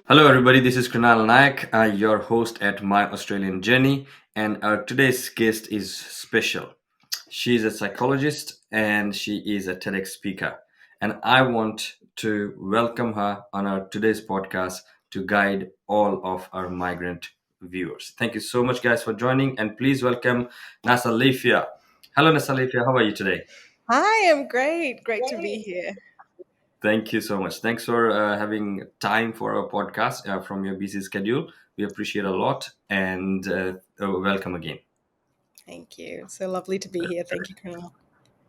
Hello, everybody. This is Krunal Nayak, your host at My Australian Journey, and our today's guest is special. She is a psychologist and she is a TEDx speaker, and I want to welcome her on our today's podcast to guide all of our migrant viewers. Thank you so much, guys, for joining, and please welcome Nasalifya. Hello, Nasalifya. How are you today? Hi, I'm great. Great to be here. Thank you so much. Thanks for having time for our podcast from your busy schedule. We appreciate a lot and welcome again. Thank you. So lovely to be here. Thank you, Colonel.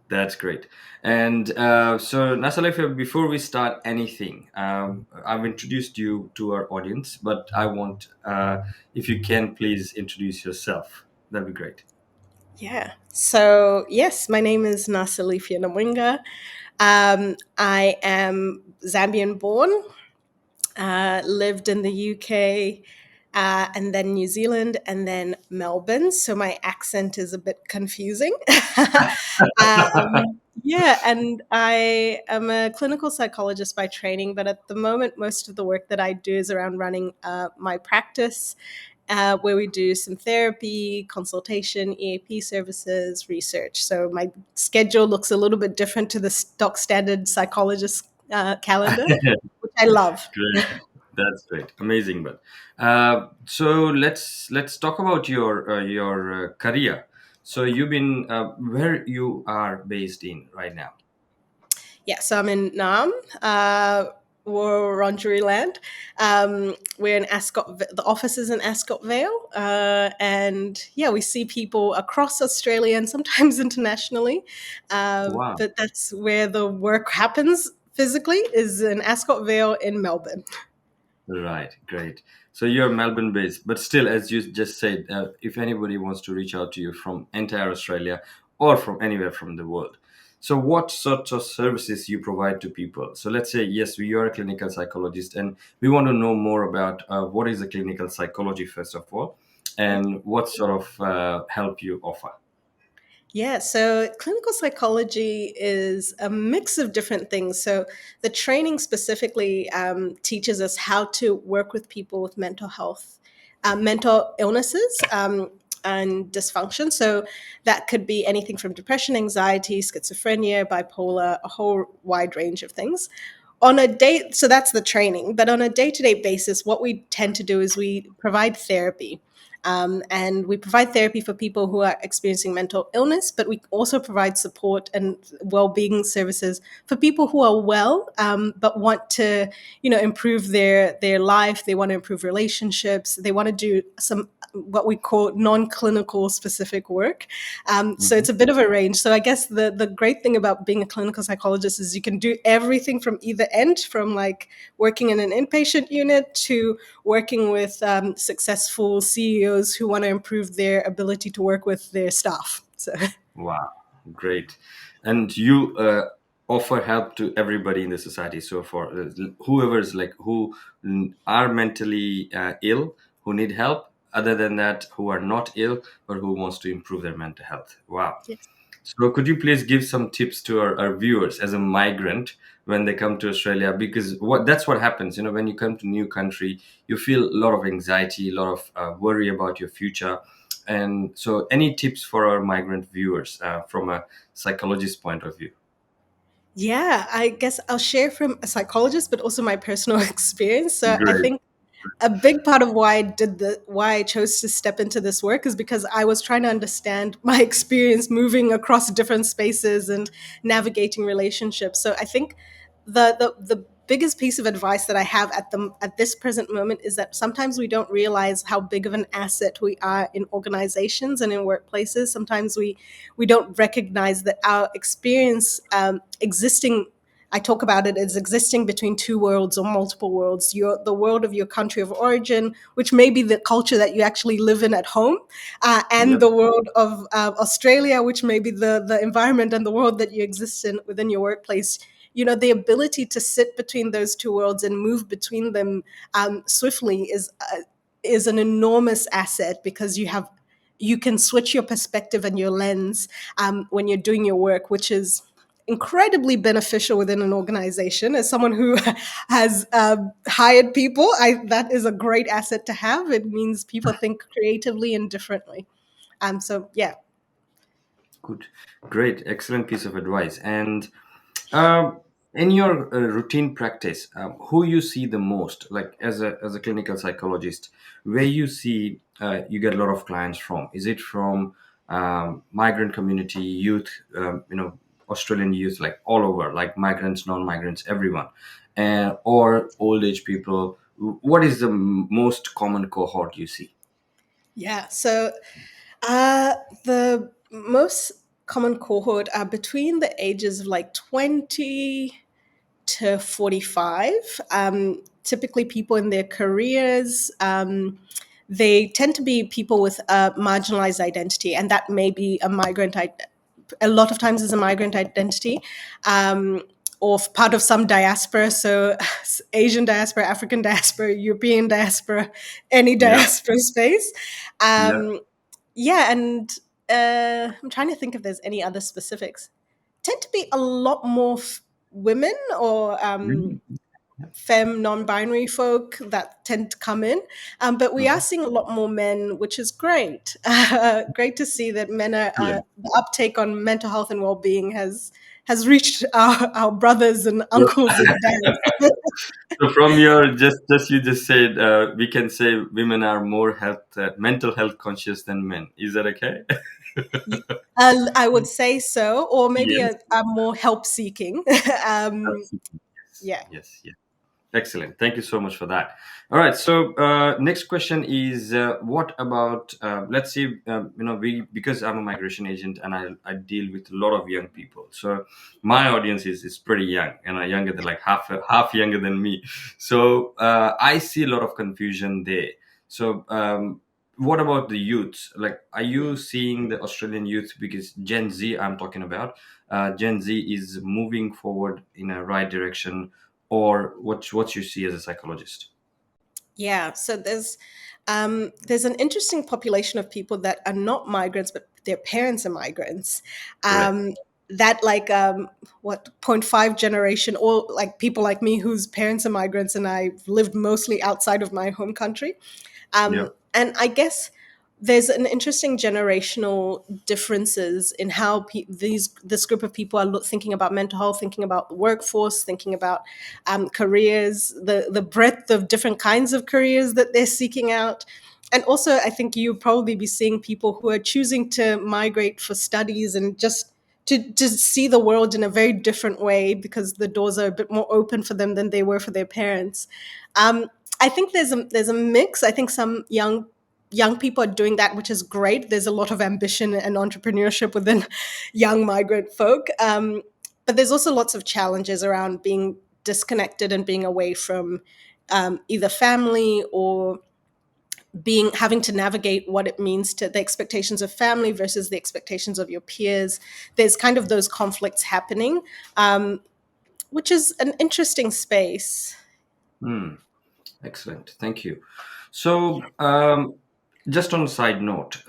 That's great. And so, Nasalifya, before we start anything, I've introduced you to our audience, but I want, if you can, please introduce yourself. That'd be great. Yeah. So, yes, my name is Nasalifya Namwinga. I am Zambian born, lived in the UK, and then New Zealand, and then Melbourne. So my accent is a bit confusing. Yeah, and I am a clinical psychologist by training, but at the moment, most of the work that I do is around running my practice, where we do some therapy, consultation, EAP services, research. So my schedule looks a little bit different to the stock standard psychologist calendar, which I love. Great. That's great. Amazing. But so let's talk about your career. So you've been where you are based in right now. Yeah, so I'm in Nam, Wurundjeri land. We're in Ascot. The office is in Ascot Vale, and yeah, we see people across Australia and sometimes internationally. Wow. But that's where the work happens physically, is in Ascot Vale in Melbourne. Right, great. So you're Melbourne based, but still, as you just said, if anybody wants to reach out to you from entire Australia or from anywhere from the world, so what sorts of services you provide to people? So let's say, yes, we are a clinical psychologist, and we want to know more about what is a clinical psychology first of all, and what sort of help you offer. Yeah, so clinical psychology is a mix of different things. So the training specifically teaches us how to work with people with mental health, mental illnesses. And dysfunction. So that could be anything from depression, anxiety, schizophrenia, bipolar, a whole wide range of things. On a day, so that's the training. But on a day-to-day basis, what we tend to do is we provide therapy. And we provide therapy for people who are experiencing mental illness, but we also provide support and well-being services for people who are well, but want to, improve their life. They want to improve relationships. They want to do some what we call non-clinical specific work. So Mhm. it's a bit of a range. So I guess the great thing about being a clinical psychologist is you can do everything from either end, from like working in an inpatient unit to working with successful CEOs who want to improve their ability to work with their staff. So Wow, great. And you offer help to everybody in the society. So for whoever is like who are mentally ill, who need help, other than that, who are not ill or who wants to improve their mental health. Wow. yes. So could you please give some tips to our viewers as a migrant when they come to Australia? Because that's what happens, when you come to new country, you feel a lot of anxiety, a lot of worry about your future. And so any tips for our migrant viewers from a psychologist point of view? Yeah, I guess I'll share from a psychologist, but also my personal experience. So I Great. think a big part of why I chose to step into this work is because I was trying to understand my experience moving across different spaces and navigating relationships. So I think the biggest piece of advice that I have at this present moment is that sometimes we don't realize how big of an asset we are in organizations and in workplaces. Sometimes we don't recognize that our experience existing, I talk about it as existing between two worlds or multiple worlds. The world of your country of origin, which may be the culture that you actually live in at home, and Yep. the world of Australia, which may be the environment and the world that you exist in within your workplace. The ability to sit between those two worlds and move between them swiftly is an enormous asset, because you can switch your perspective and your lens when you're doing your work, which is incredibly beneficial within an organization. As someone who has hired people, that is a great asset to have. It means people think creatively and differently. So yeah. Good, great, excellent piece of advice. And um, in your routine practice, who you see the most, like as a clinical psychologist, where you see you get a lot of clients from? Is it from migrant community, youth, Australian youth, like all over, like migrants, non-migrants, everyone, and or old age people? What is the most common cohort you see? Yeah. So uh, the most common cohort are between the ages of like 20 to 45. Typically, people in their careers. They tend to be people with a marginalized identity, and that may be a migrant. A lot of times, is a migrant identity. Or part of some diaspora, so Asian diaspora, African diaspora, European diaspora, any Yeah, diaspora space. yeah. Um, yeah, and I'm trying to think if there's any other specifics. Tend to be a lot more women or Really? femme non-binary folk that tend to come in, but we are Mhm. seeing a lot more men, which is great. Great to see that men are Excellent. the uptake on mental health and well-being has reached our brothers and uncles and dads. So from your just you just said we can say women are more health mental health conscious than men. Is that okay? I would say so, or maybe Yes. a more help seeking. um, Absolutely. Yes. yeah. Yes. Yes. Excellent. Thank you so much for that. All right. So next question is, what about let's say we because I'm a migration agent and I deal with a lot of young people. So my audience is pretty young and younger than like half younger than me. So I see a lot of confusion there. So what about the youth? Like, are you seeing the Australian youth, because Gen Z I'm talking about? Gen Z is moving forward in a right direction, or what you see as a psychologist? Yeah, so there's an interesting population of people that are not migrants, but their parents are migrants. Right. Um, that like what 0.5 generation, or like people like me whose parents are migrants, and I've lived mostly outside of my home country. Yeah. And I guess there's an interesting generational differences in how this group of people are thinking about mental health, thinking about the workforce, thinking about careers, the breadth of different kinds of careers that they're seeking out. And also, I think you'll probably be seeing people who are choosing to migrate for studies and just to see the world in a very different way because the doors are a bit more open for them than they were for their parents. Um, I think there's a mix. I think some young people are doing that, which is great. There's a lot of ambition and entrepreneurship within young migrant folk, but there's also lots of challenges around being disconnected and being away from either family or being having to navigate what it means to the expectations of family versus the expectations of your peers. There's kind of those conflicts happening, um, which is an interesting space. Hmm. Excellent. Thank you. So, just on a side note,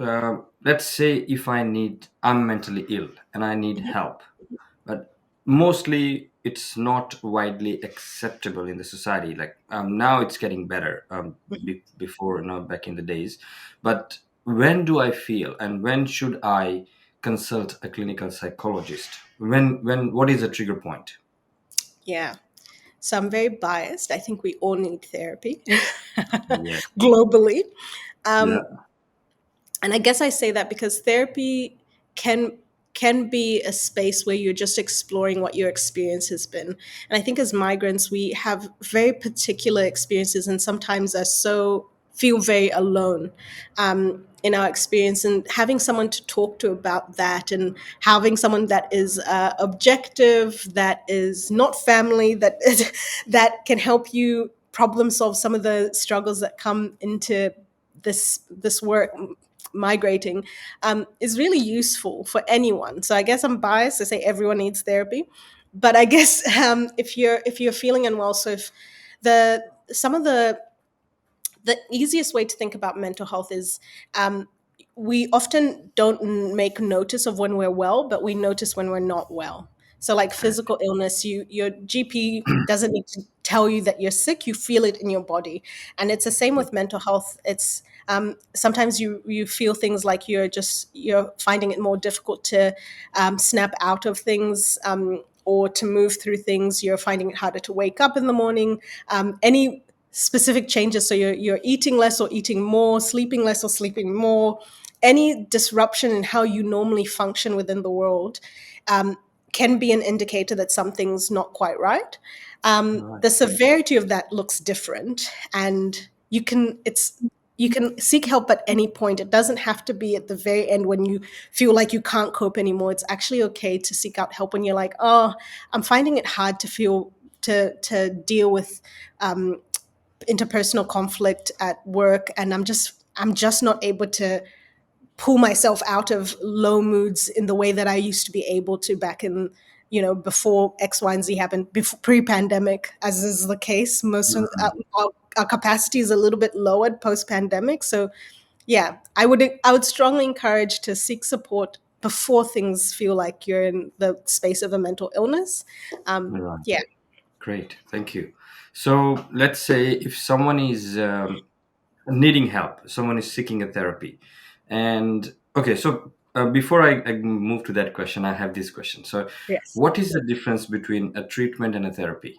let's say if I'm mentally ill and I need help, but mostly it's not widely acceptable in the society. Like now it's getting better. Before, back in the days, but when do I feel and when should I consult a clinical psychologist? When what is a trigger point? Yeah. So I'm very biased. I think we all need therapy Yeah. globally. Um, Yeah. and I guess I say that because therapy can can be a space where you're just exploring what your experience has been. And I think as migrants, we have very particular experiences and sometimes are so feel very alone in our experience, and having someone to talk to about that, and having someone that is objective, that is not family, that that can help you problem solve some of the struggles that come into this work migrating, is really useful for anyone. So I guess I'm biased to say everyone needs therapy, but I guess if you're feeling unwell, so if the some of the easiest way to think about mental health is we often don't make notice of when we're well, but we notice when we're not well. So, like Correct. physical illness, your GP doesn't need to tell you that you're sick. You feel it in your body, and it's the same with mental health. It's sometimes you feel things like you're finding it more difficult to snap out of things. Or to move through things, you're finding it harder to wake up in the morning. Any specific changes, so you're eating less or eating more, sleeping less or sleeping more, any disruption in how you normally function within the world um, can be an indicator that something's not quite right. Right. The severity of that looks different, and you can seek help at any point. It doesn't have to be at the very end when you feel like you can't cope anymore. It's actually okay to seek out help when you're like, oh, I'm finding it hard to feel to deal with interpersonal conflict at work, and I'm just not able to pull myself out of low moods in the way that I used to be able to back in, before X, Y, and Z happened, before pre-pandemic, as is the case. Most of our capacity is a little bit lowered post-pandemic. So, yeah, I would strongly encourage to seek support before things feel like you're in the space of a mental illness. Right. Yeah. Great. Thank you. So let's say if someone is needing help, someone is seeking a therapy, and okay, so before I move to that question, I have this question. So, Yes. what is the difference between a treatment and a therapy?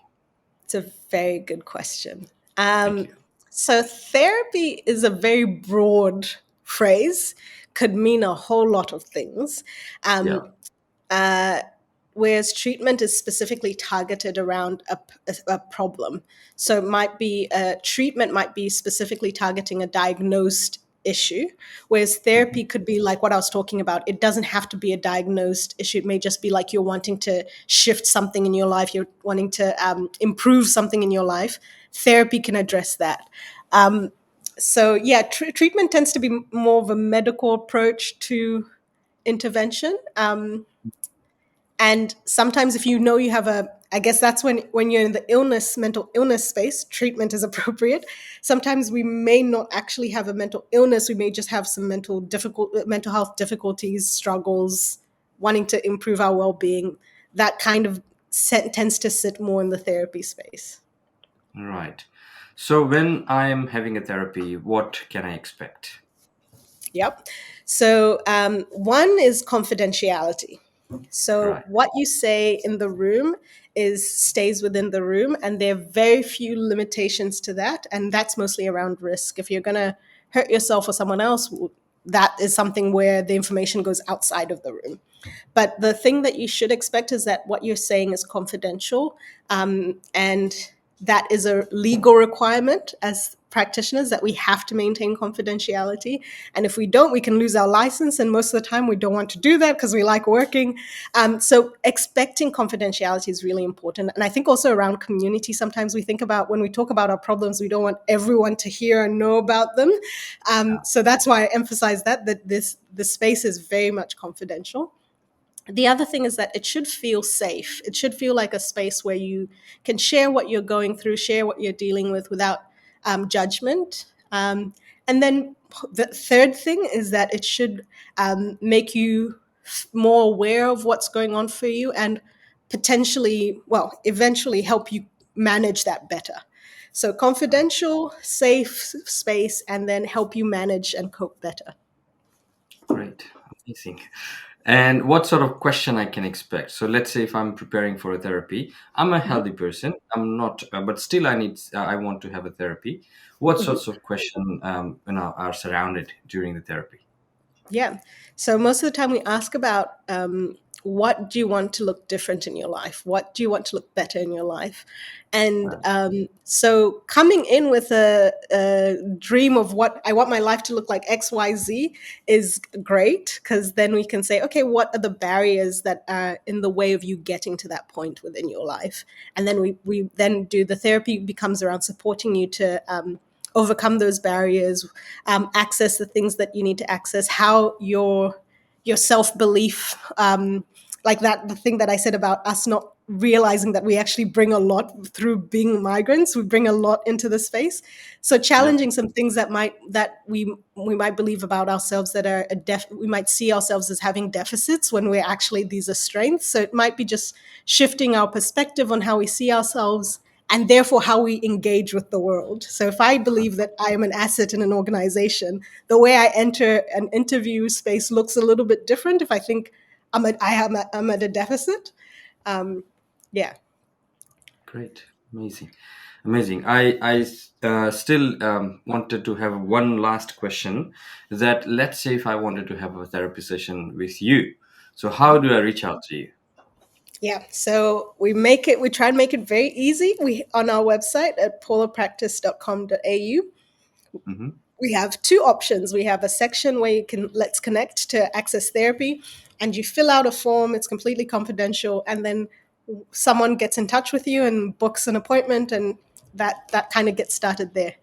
It's a very good question. Thank Um, you. so, therapy is a very broad phrase, could mean a whole lot of things. Yeah. Um, uh, Whereas treatment is specifically targeted around a problem. So it might be treatment might be specifically targeting a diagnosed issue, whereas Mhm. therapy could be like what I was talking about. It doesn't have to be a diagnosed issue. It may just be like you're wanting to shift something in your life, you're wanting to improve something in your life. Therapy can address that. Um, so yeah, treatment tends to be more of a medical approach to intervention. And sometimes if you know you have a, I guess that's when you're in the mental illness space, treatment is appropriate. Sometimes we may not actually have a mental illness. We may just have some mental health difficulties, struggles, wanting to improve our well-being. That kind of tends to sit more in the therapy space. Right. So when I am having a therapy, what can I expect? Yep. So one is confidentiality. So Right. what you say in the room is stays within the room, and there are very few limitations to that, and that's mostly around risk. If you're going to hurt yourself or someone else, that is something where the information goes outside of the room. But the thing that you should expect is that what you're saying is confidential, and that is a legal requirement as practitioners that we have to maintain confidentiality. And if we don't, we can lose our license. And most of the time, we don't want to do that because we like working. So expecting confidentiality is really important. And I think also around community, sometimes we think about when we talk about our problems, we don't want everyone to hear and know about them. So that's why I emphasize that this space is very much confidential. The other thing is that it should feel safe. It should feel like a space where you can share what you're going through, share what you're dealing with without judgment. And then the third thing is that it should make you more aware of what's going on for you and potentially, well, eventually help you manage that better. So, confidential, safe space, and then help you manage and cope better. Great. Amazing. And what sort of question I can expect? So let's say if I'm preparing for a therapy, I'm a Mhm, healthy person. I'm not, but still I want to have a therapy. What mhm. sorts of question are surrounded during the therapy? Yeah. So most of the time we ask about what do you want to look different in your life? What do you want to look better in your life? And Right. so coming in with a dream of what I want my life to look like X, Y, Z is great because then we can say, okay, what are the barriers that are in the way of you getting to that point within your life? And then we then do the therapy becomes around supporting you to overcome those barriers, access the things that you need to access, how your self belief, like that the thing that I said about us not realizing that we actually bring a lot through being migrants. We bring a lot into the space. So Yeah. challenging some things that we might believe about ourselves that are we might see ourselves as having deficits when we're actually these are strengths. So it might be just shifting our perspective on how we see ourselves and therefore how we engage with the world. So if I believe that I am an asset in an organization, the way I enter an interview space looks a little bit different if I think I'm at a deficit. Um, yeah, Great. Amazing. Amazing. I still wanted to have one last question. That let's say if I wanted to have a therapy session with you, so how do I reach out to you? yeah. So we try and make it very easy. We on our website at polarpractice.com.au. Hmm. We have two options. We have a section where you can let's connect to access therapy, and you fill out a form. It's completely confidential, and then someone gets in touch with you and books an appointment, and that kind of gets started there.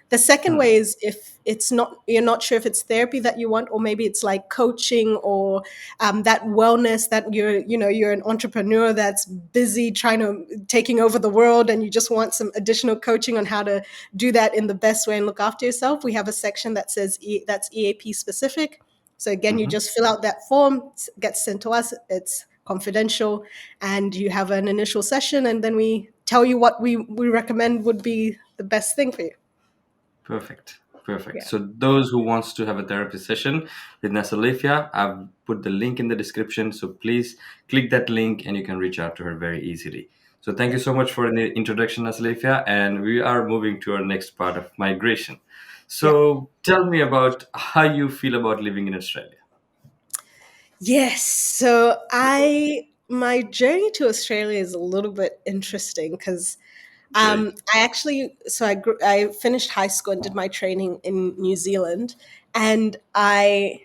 The second Hmm. way is if it's not you're not sure if it's therapy that you want, or maybe it's like coaching or that wellness that you're an entrepreneur that's busy trying to taking over the world, and you just want some additional coaching on how to do that in the best way and look after yourself. We have a section that says that's EAP specific. So again, you Hmm. just fill out that form, gets sent to us. It's confidential, and you have an initial session, and then we tell you what we recommend would be the best thing for you. Perfect. Perfect. Yeah, So those who wants to have a therapy session with Nasalifya, I've put the link in the description. So please click that link and you can reach out to her very easily. So thank yeah, you so much for the introduction, Nasalifya. And we are moving to our next part of migration. yeah. So tell me about how you feel about living in Australia. Yes. So I my journey to Australia is a little bit interesting because Great. I actually I finished high school and did my training in New Zealand, and I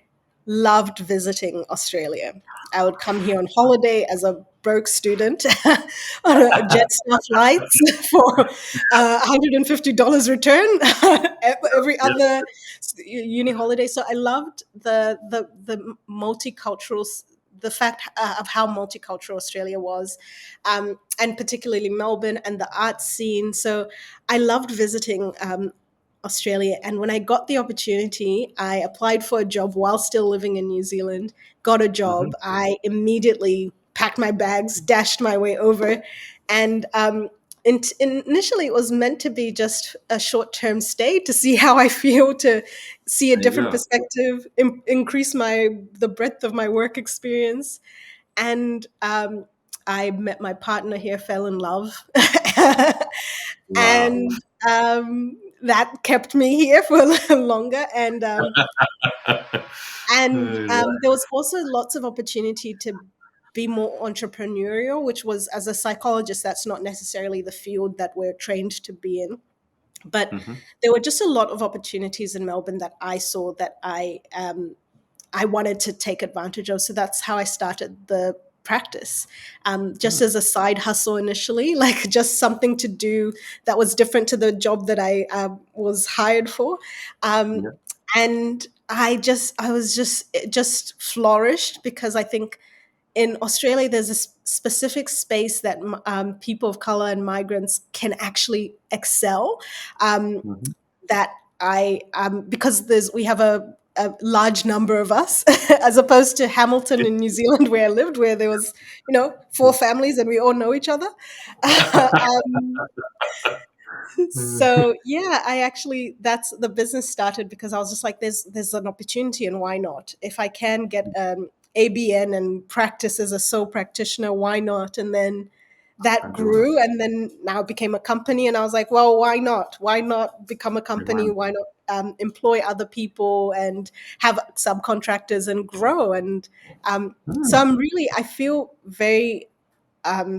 loved visiting Australia. I would come here on holiday as a broke student on a Jetstar flights for $150 return every Yeah. other uni holiday. So I loved the multicultural the fact of how multicultural Australia was, and particularly Melbourne and the art scene. So I loved visiting Australia. And when I got the opportunity, I applied for a job while still living in New Zealand, got a Hmm. job. I immediately packed my bags, dashed my way over. And initially, it was meant to be just a short term stay to see how I feel, to see a There you different go. perspective, increase the breadth of my work experience. And I met my partner here, fell in love. Wow. And that kept me here for a little longer. And there was also lots of opportunity to be more entrepreneurial, which was as a psychologist, that's not necessarily the field that we're trained to be in. But Hmm. there were just a lot of opportunities in Melbourne that I saw that I wanted to take advantage of. So that's how I started the practice, just as a side hustle initially, like just something to do that was different to the job that I was hired for. Um, Yeah. and I was just, it just flourished because I think in Australia, there's a specific space that people of color and migrants can actually excel. Um, Hmm. that I because we have a large number of us as opposed to Hamilton in New Zealand where I lived, where there was four families and we all know each other. um, so yeah, I actually that's the business started because I was just like, there's an opportunity and why not? If I can get ABN and practice as a sole practitioner, why not? And then that And do that. grew, and then now it became a company, and I was like, well, why not? Why not become a company? Why not employ other people and have subcontractors and grow? And so Hmm. I feel very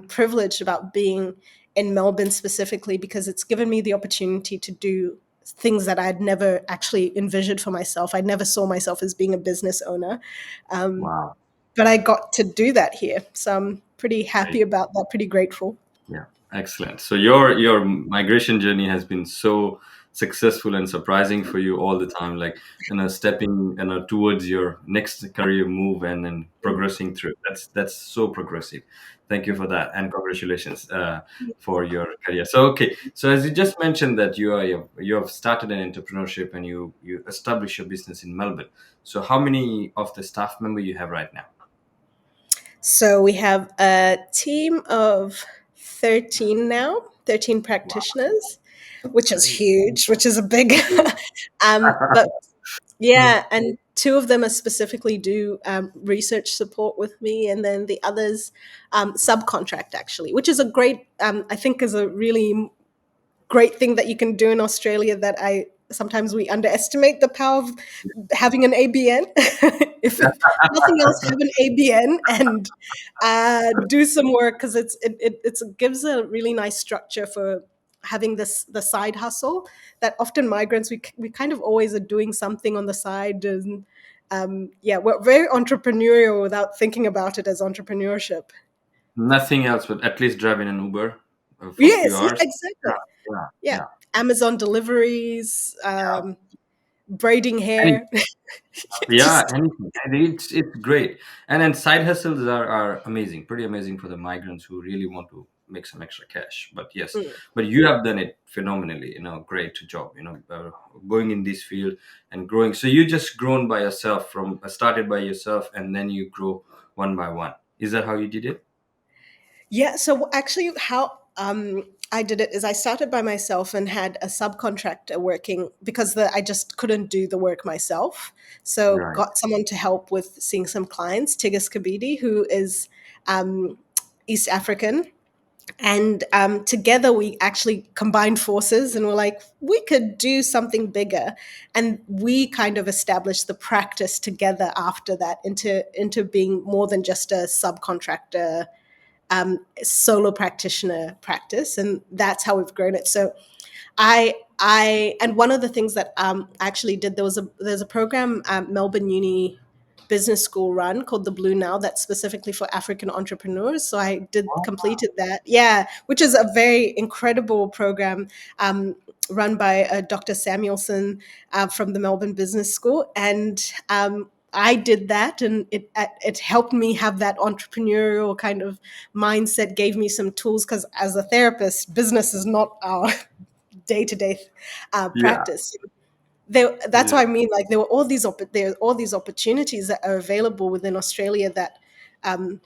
privileged about being in Melbourne specifically because it's given me the opportunity to do things that I'd never actually envisioned for myself. I never saw myself as being a business owner, um, Wow. but I got to do that here. So I'm pretty happy Great. about that, pretty grateful. Yeah, excellent. So your migration journey has been so successful and surprising for you all the time, like stepping towards your next career move and then progressing through. That's so progressive. Thank you for that, and congratulations for your career. So okay, so as you just mentioned that you have started an entrepreneurship and you establish your business in Melbourne. So how many of the staff member you have right now? So we have a team of 13 now, 13 Wow, practitioners, which is great. huge, which is a big. But yeah, and two of them are specifically do research support with me, and then the others subcontract actually, which is a great, I think, is a really great thing that you can do in Australia that I sometimes we underestimate the power of having an ABN. If nothing else, have an ABN and do some work because it gives a really nice structure for having this the side hustle that often migrants we kind of always are doing something on the side and yeah, we're very entrepreneurial without thinking about it as entrepreneurship. Nothing else, but at least driving an Uber for a few Yes, yeah, hours. Yeah, exactly. yeah, Yeah, yeah. Amazon deliveries, braiding Any, hair. yeah, Just anything. And it's great. And then side hustles are amazing, pretty amazing for the migrants who really want to make some extra cash. But yes, mm, but you have done it phenomenally. Great job. Going in this field and growing. So you just grown by yourself from started by yourself, and then you grow one by one. Is that how you did it? yeah. So actually, how I did it is I started by myself and had a subcontractor working because I just couldn't do the work myself. So Right. got someone to help with seeing some clients, Tigis Kabidi, who is um, East African. And together we actually combined forces and were like, we could do something bigger. And we kind of established the practice together after that into being more than just a subcontractor solo practitioner practice, and that's how we've grown it. So and one of the things that I actually did, there's a program Melbourne Uni Business School run called the Blue Now that's specifically for African entrepreneurs. So I did completed that, yeah, which is a very incredible program run by Dr. Samuelson from the Melbourne Business School, and I did that, and it helped me have that entrepreneurial kind of mindset. Gave me some tools because as a therapist, business is not our day to day Yeah. practice. That's what Yeah. I mean. Like there are all these opportunities that are available within Australia um,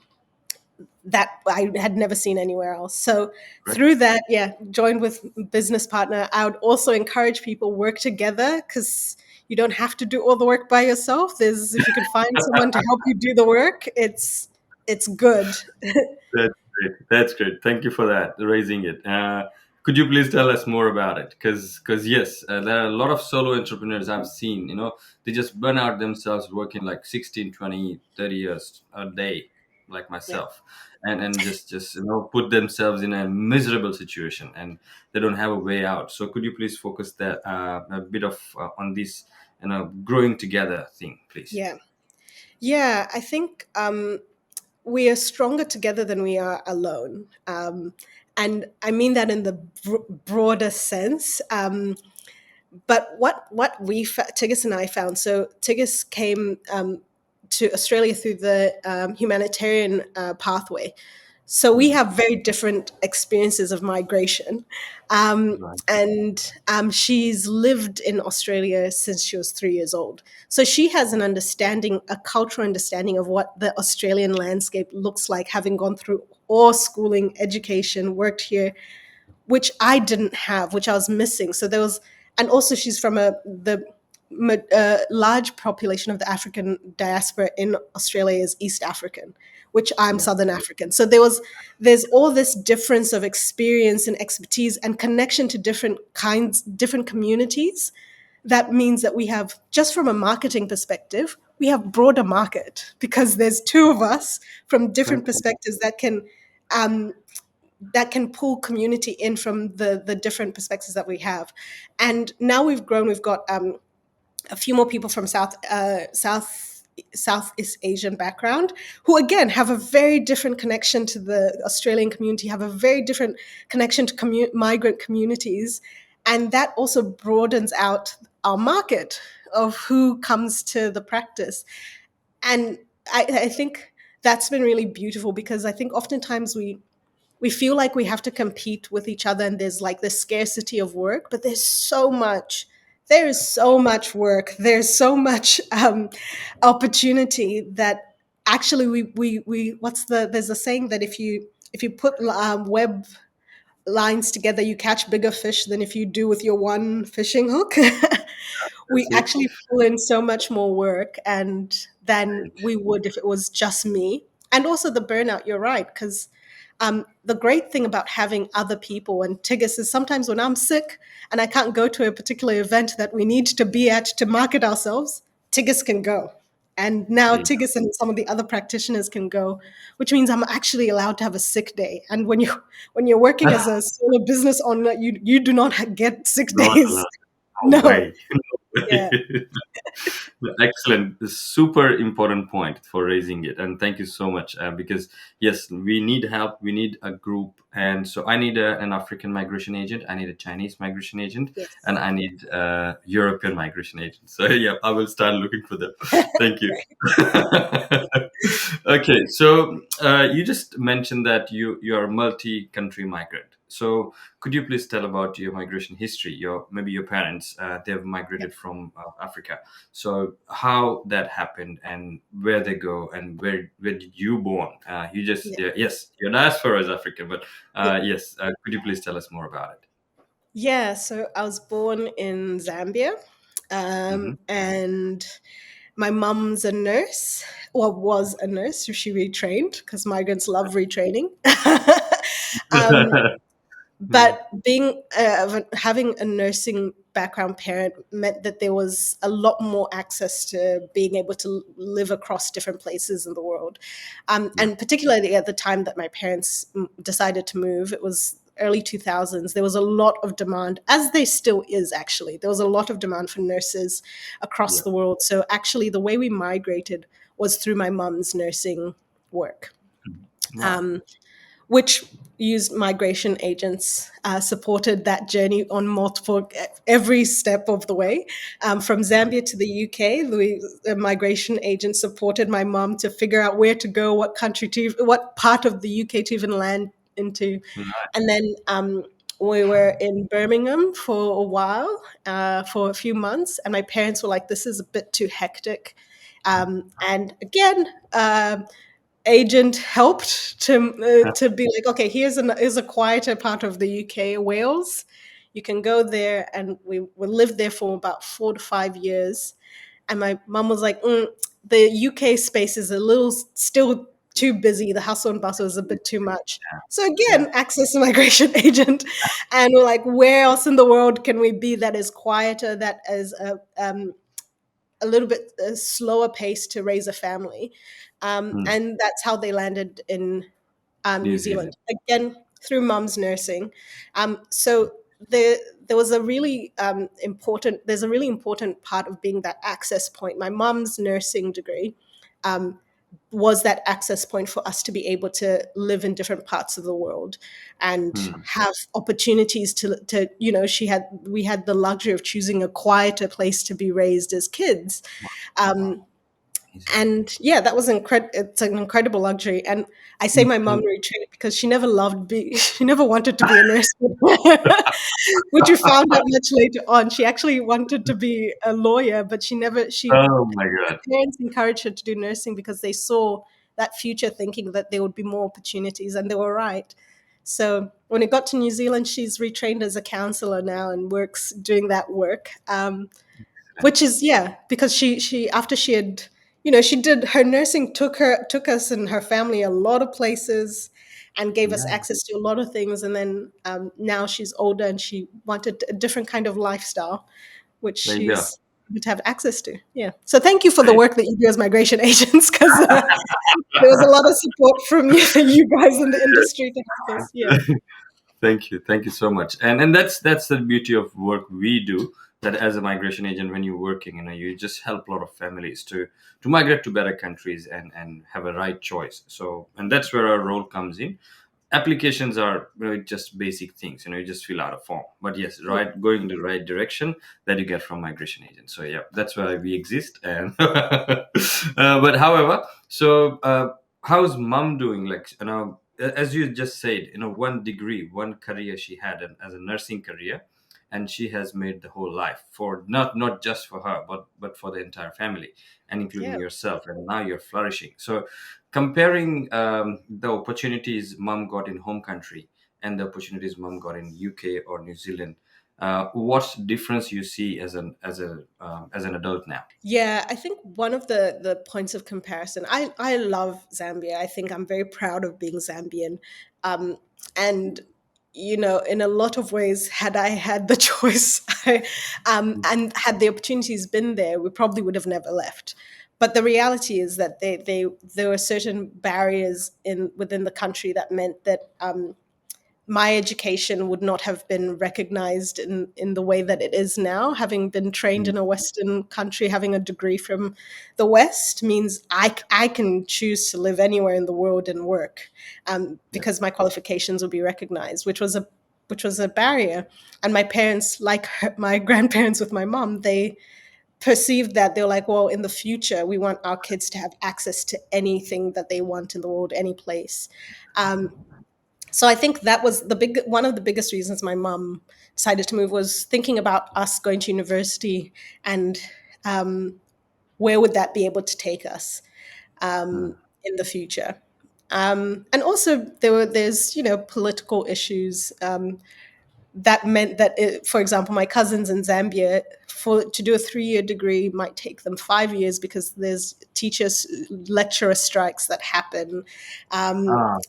that I had never seen anywhere else. So Right. through that, yeah, joined with business partner. I would also encourage people work together because you don't have to do all the work by yourself. There's if you can find someone to help you do the work, it's good. That's great. That's great. Thank you for that, raising it. Could you please tell us more about it? Because yes, there are a lot of solo entrepreneurs I've seen. They just burn out themselves working like 16, 20, 30 years a day, like Yeah. myself, and just put themselves in a miserable situation, and they don't have a way out. So could you please focus that a bit of on this, growing together thing, please? Yeah. Yeah. I think we are stronger together than we are alone. And I mean that in the broader sense. But what Tigis and I found, so Tigis came to Australia through the humanitarian pathway. So we Mhm. have very different experiences of migration. Um, Right. and she's lived in Australia since she was 3 years old. So she has an understanding, a cultural understanding of what the Australian landscape looks like, having gone through all schooling, education, worked here, which I didn't have, which I was missing. So there was, and also she's from the large population of the African diaspora in Australia is East African, which I'm Yeah. Southern African. So there's all this difference of experience and expertise and connection to different communities. That means that we have, just from a marketing perspective, we have broader market because there's two of us from different Thank you. perspectives um, that can pull community in from the different perspectives that we have. And now we've grown. We've got a few more people from Southeast Asian background who again have a very different connection to the Australian community, have a very different connection to migrant communities. And that also broadens out our market of who comes to the practice. And I think that's been really beautiful, because I think oftentimes we feel like we have to compete with each other, and there's like this scarcity of work, but there is so much work, there's so much opportunity, that actually we what's there's a saying that if you put web lines together, you catch bigger fish than if you do with your one fishing hook. We That's it. actually pull in so much more work and than we would if it was just me. And also the burnout, you're right, because the great thing about having other people and Tigis is sometimes when I'm sick and I can't go to a particular event that we need to be at to market ourselves, Tigis can go. And now There you Tigis and some of the other practitioners can go, which means I'm actually allowed to have a sick day. And when you're working go. as a solo business owner, you do not get sick Not days. allowed. No No. way. No Yeah. way. Excellent. Super important point for raising it. And thank you so much. Because, yes, we need help. We need a group. And so I need an African migration agent. I need a Chinese migration agent. Yes. And I need a European migration agent. So, yeah, I will start looking for them. Thank you. Okay. So you just mentioned that you are a multi-country migrant. So could you please tell about your migration history? Maybe your parents they've Yeah. migrated from Africa. So how that happened and where they go and where did you born? You just Yeah. yes, your diaspora is African, but Yeah. yes, could you please tell us more about it? Yeah, so I was born in Zambia, Hmm. and my mum's a nurse, or was a nurse, so she retrained because migrants love retraining. um, Hmm. but having a nursing background parent meant that there was a lot more access to being able to live across different places in the world, Yeah, and particularly at the time that my parents decided to move, it was early 2000s. There was a lot of demand, as there still is. Actually, there was a lot of demand for nurses across yeah. the world. So actually the way we migrated was through my mum's nursing work, Wow. um, which used migration agents, supported that journey on every step of the way. From Zambia to the UK, the migration agent supported my mom to figure out where to go, what part of the UK to even land into. Nice. And then we were in Birmingham for a while, for a few months, and my parents were like, this is a bit too hectic. And again, agent helped to be like, okay, here's a quieter part of the UK, Wales. You can go there, and we lived there for about 4 to 5 years. And my mum was like, the UK space is a little still too busy. The hustle and bustle is a bit too much. So Yeah. again, access to migration agent, and we're like, where else in the world can we be that is quieter, that is a little bit slower pace to raise a family, Hmm. and that's how they landed in New New Zealand. Zealand, again through mum's nursing. So there was a really important. There's a really important part of being that access point. My mum's nursing degree um, was that access point for us to be able to live in different parts of the world and Hmm. have opportunities to we had the luxury of choosing a quieter place to be raised as kids. Wow. um, Amazing. and yeah, that was it's an incredible luxury. And I say my mom Incredible. retreated because she never she never wanted to be a nurse, which we found out much later on. She actually wanted to be a lawyer, but Oh my her God. parents encouraged her to do nursing because they saw that future, thinking that there would be more opportunities, and they were right. So when it got to New Zealand, she's retrained as a counselor now and works doing that work. Which is, yeah, because she after she had, she did her nursing, took us and her family a lot of places and gave us Yeah. access to a lot of things. And then now she's older and she wanted a different kind of lifestyle, which There you go. she's able to have access to. Yeah, so thank you for the Great. work that you do as migration agents, because there was a lot of support from you guys in the industry to help us. Yeah. Thank you so much. And that's the beauty of work we do. That as a migration agent, when you're working, you just help a lot of families to migrate to better countries and have a right choice. So and that's where our role comes in. applications are, just basic things. You just fill out a form. But yes, Mm. right, going in the right direction that you get from migration agents. So yeah, that's why we exist. And but however, so how's mom doing? Like, as you just said, one degree, one career she had, as a nursing career, and she has made the whole life for, not just for her, but for the entire family, and including Yeah. yourself. And now you're flourishing. So comparing the opportunities mom got in home country and the opportunities mom got in UK or New Zealand, what difference you see as an adult now? Yeah, I think one of the points of comparison, I love Zambia. I think I'm very proud of being Zambian. Um, and in a lot of ways, had I had the choice, and had the opportunities been there, we probably would have never left. But the reality is that there were certain barriers in within the country that meant that my education would not have been recognized in the way that it is now. Having been trained Mm, in a Western country, having a degree from the West means I can choose to live anywhere in the world and work, yeah. because my qualifications will be recognized, which was a barrier. And my parents, like my grandparents with my mom, they perceived that they're like, well, in the future, we want our kids to have access to anything that they want in the world, any place. Um, so I think that was one of the biggest reasons my mom decided to move, was thinking about us going to university, and um, where would that be able to take us Mm, in the future. And also there's political issues, that meant that for example, my cousins in Zambia, to do a 3-year degree might take them 5 years, because there's teachers lecturer strikes that happen. um, ah,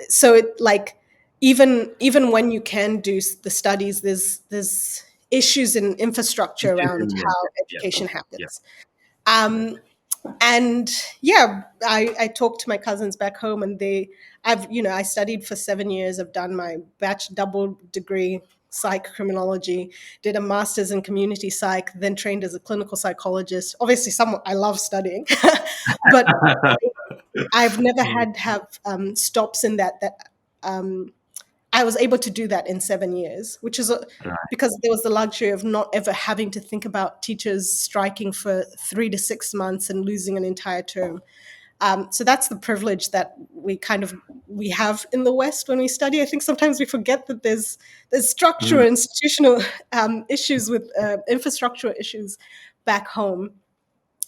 so it like, even when you can do the studies, there's issues in infrastructure around inconvenient. how Yeah, education yeah, happens. correct. um and yeah, I talked to my cousins back home, and I studied for 7 years. I've done my double degree psych criminology, did a master's in community psych, then trained as a clinical psychologist. Obviously, some I love studying, but I've never Mm, had have stops in that um, I was able to do that in 7 years, which is right. because there was the luxury of not ever having to think about teachers striking for 3 to 6 months and losing an entire term. So that's the privilege that we have in the West when we study. I think sometimes we forget that there's structural, Mhm. institutional issues with infrastructural issues back home.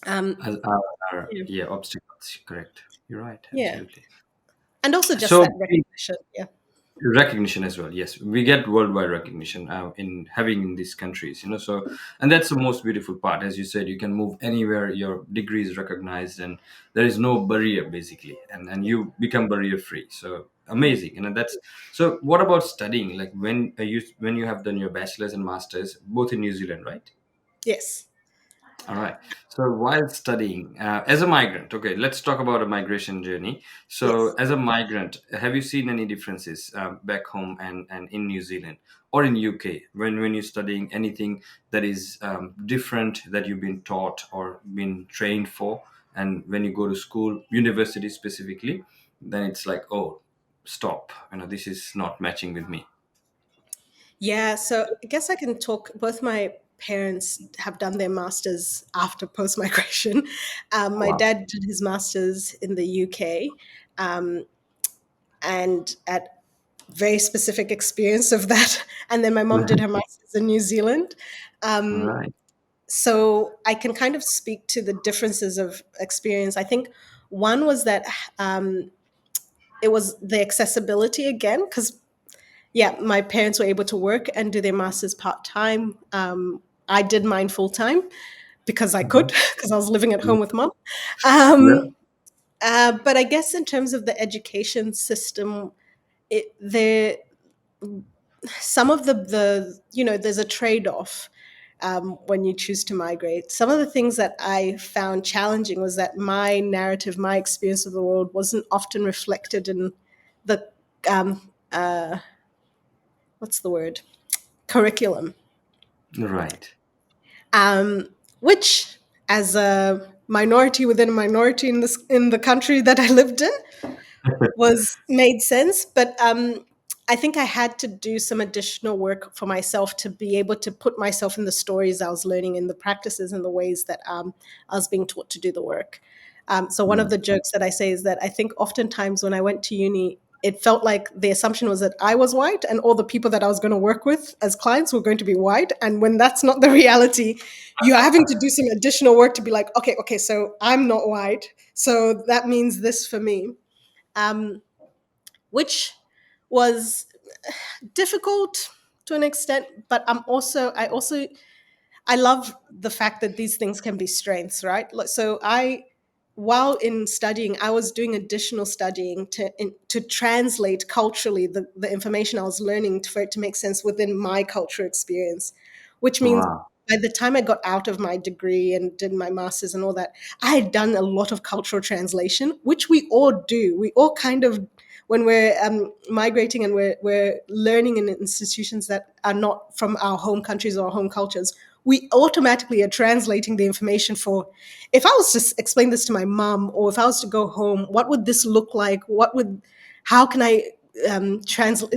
Um, As our, yeah, yeah, obstacles. Correct. You're right. yeah, Absolutely. and also just So that recognition. Yeah. recognition as well, yes, we get worldwide recognition in having in these countries, so, and that's the most beautiful part. As you said, you can move anywhere, your degree is recognized, and there is no barrier basically, and you become barrier free. So amazing. And that's, so what about studying, like when you have done your bachelor's and master's both in New Zealand, right? Yes. All right. So while studying as a migrant, okay, let's talk about a migration journey. So Yes. as a migrant, have you seen any differences back home and in New Zealand or in UK when you're studying anything that is different that you've been taught or been trained for, and when you go to school, university specifically, then it's like, oh, stop, this is not matching with me. Yeah, so I guess I can talk. Both my parents have done their masters after post migration. My Wow. dad did his masters in the UK, um, and at very specific experience of that. And then my mom did her masters in New Zealand. All Um, right. so I can kind of speak to the differences of experience. I think one was that um, it was the accessibility again, because yeah, my parents were able to work and do their masters part time. I did mine full time because I could, Mhm. because I was living at Mhm. home with mom. Yeah. Um, but I guess in terms of the education system, there some of there's a trade off when you choose to migrate. Some of the things that I found challenging was that my narrative, my experience of the world, wasn't often reflected in the um, what's the word, curriculum, Right. um, which, as a minority within a minority in the country that I lived in, was made sense. But I think I had to do some additional work for myself to be able to put myself in the stories I was learning, in the practices and the ways that I was being taught to do the work. So one of Mm. the jokes that I say is that I think oftentimes when I went to uni, it felt like the assumption was that I was white and all the people that I was going to work with as clients were going to be white. And when that's not the reality, you're having to do some additional work to be like, okay, so I'm not white. So that means this for me. Um, which was difficult to an extent, but I love the fact that these things can be strengths, right? So while in studying, I was doing additional studying to translate culturally the information I was learning for it to make sense within my cultural experience, which means Wow. by the time I got out of my degree and did my master's and all that, I had done a lot of cultural translation, which we all do. We all kind of, when we're migrating and we're learning in institutions that are not from our home countries or our home cultures, we automatically are translating the information for, if I was to explain this to my mom, or if I was to go home, what would this look like? How can I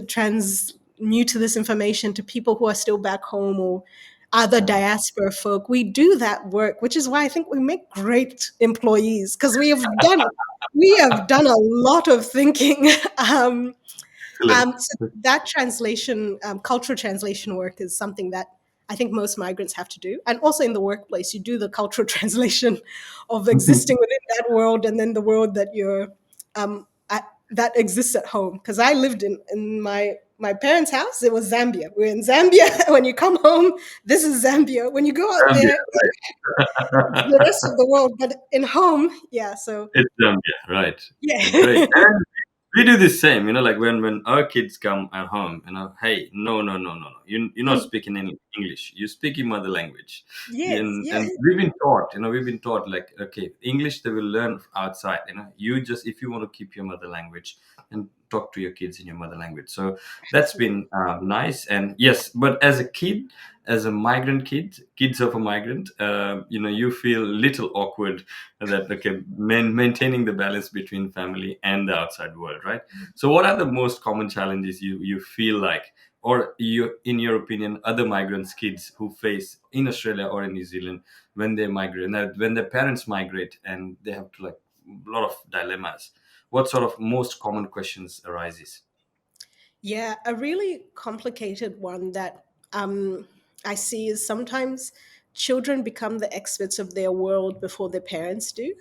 transmute this information to people who are still back home or other Yeah. diaspora folk? We do that work, which is why I think we make great employees, because we have done a lot of thinking. Excellent. So that translation, cultural translation work is something that I think most migrants have to do. And also in the workplace, you do the cultural translation of existing within that world and then the world that that exists at home. Because I lived in my parents' house, it was Zambia. We're in Zambia. When you come home, this is Zambia. When you go out Zambia, there, it's the rest of the world. But in home, yeah. So it's Zambia, right? Great. yeah, And we do the same, like when our kids come at home, hey, no, no, no, no, no, you're not speaking any English. You speak your mother language. yes, yeah. And we've been taught like, okay, English they will learn outside. You just, if you want to keep your mother language, and talk to your kids in your mother language. So that's been nice. And yes, but as a kid, as a migrant kids of a migrant, you feel little awkward that, okay, maintaining the balance between family and the outside world, right? So what are the most common challenges you feel like, or you, in your opinion, other migrants kids who face in Australia or in New Zealand when they migrate, now when their parents migrate and they have to, like, a lot of dilemmas? What sort of most common questions arises? Yeah, a really complicated one that um, I see is sometimes children become the experts of their world before their parents do.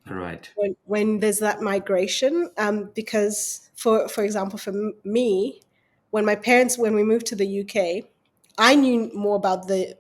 Right. When there's that migration, because for example, for me, when we moved to the UK, I knew more about the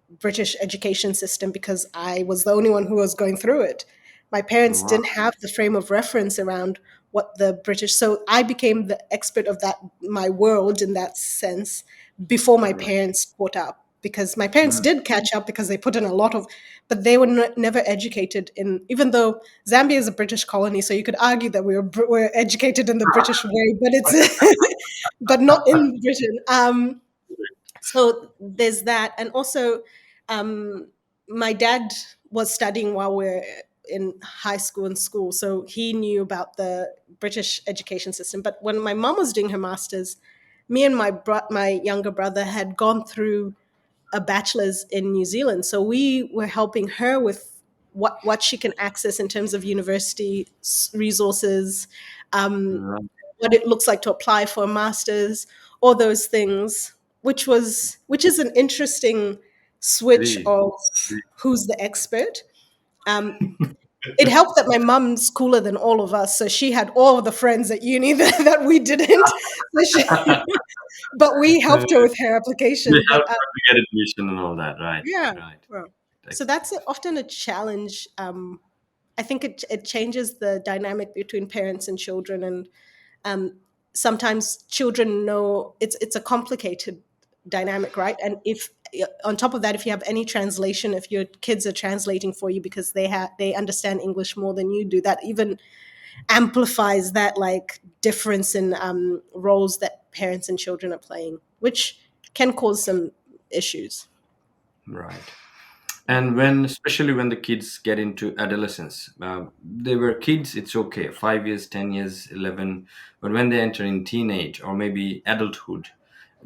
British education system because I was the only one who was going through it. My parents Wow. didn't have the frame of reference around what the British, so I became the expert of that, my world in that sense, before my Right. parents caught up. Because my parents Mm. did catch up because they put in a lot of, but they were never educated in, even though Zambia is a British colony, so you could argue that we're educated in the British way, but it's, but not in Britain. So there's that, and also um, my dad was studying while we're in high school and school, so he knew about the British education system. But when my mom was doing her masters, me and my younger brother had gone through a bachelor's in New Zealand, so we were helping her with what she can access in terms of university resources, um, Right. what it looks like to apply for a master's, all those things, which is an interesting switch Agree. of who's the expert. Um, it helped that my mum's cooler than all of us, so she had all of the friends at uni that we didn't. So but we Uh, helped her with her they application. help But to get admission and all that, right? yeah, Right. well, so Excellent. that's often a challenge. I think it changes the dynamic between parents and children, and um, sometimes children know it's a complicated dynamic, right? And if on top of that, if you have any translation, if your kids are translating for you because they understand English more than you do, that even amplifies that like difference in roles that parents and children are playing, which can cause some issues. Right. And when, especially when the kids get into adolescence, they were kids, it's okay, 5 years, 10 years, 11. But when they enter in teenage or maybe adulthood,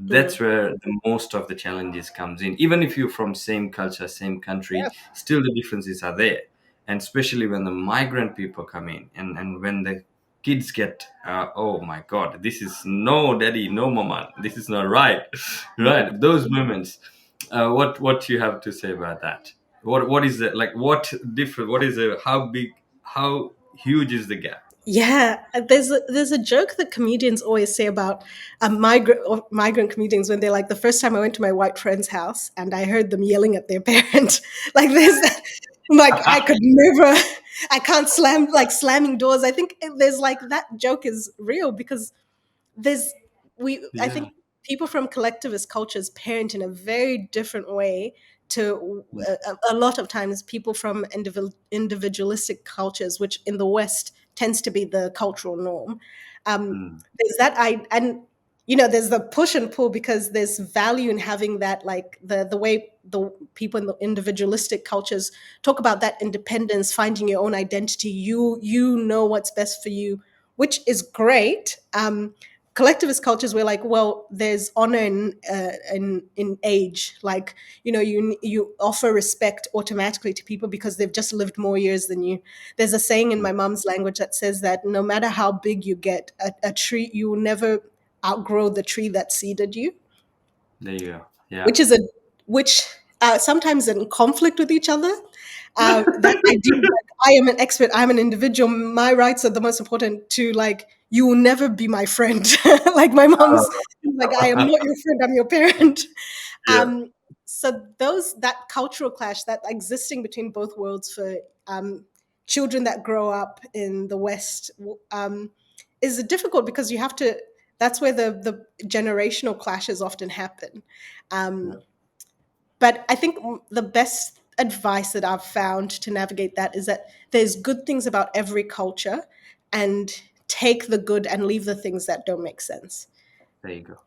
Mm. that's where the most of the challenges comes in. Even if you're from same culture, same country, Yeah. still the differences are there. And especially when the migrant people come in, and when the kids get, oh my God, this is no daddy, no mama, this is not right. Right, those moments. What you have to say about that? What is it like? What different? What is it? How big? How huge is the gap? Yeah, there's a joke that comedians always say about migrant comedians when they're like, the first time I went to my white friend's house and I heard them yelling at their parent. Like there's that, like I could never, I can't slam like slamming doors. I think there's like that joke is real because there's we I Yeah. think people from collectivist cultures parent in a very different way to a lot of times people from individualistic cultures, which in the West tends to be the cultural norm. Mm. There's that I and there's the push and pull because there's value in having that, like the way the people in the individualistic cultures talk about that independence, finding your own identity. You know what's best for you, which is great. Collectivist cultures were like, well, there's honor in age, like you offer respect automatically to people because they've just lived more years than you. There's a saying in my mom's language that says that no matter how big you get, a tree, you will never outgrow the tree that seeded you, There you go. Yeah. which is a which sometimes in conflict with each other. That idea that I am an expert, I'm an individual, my rights are the most important, to like, you will never be my friend. Like my mom's like, I am not your friend, I'm your parent. Yeah. um, so those that cultural clash that existing between both worlds for um, children that grow up in the West is difficult because you have to. That's where the generational clashes often happen. Yeah. Um, but I think the best advice that I've found to navigate that is that there's good things about every culture, and take the good and leave the things that don't make sense. There you go. Yeah.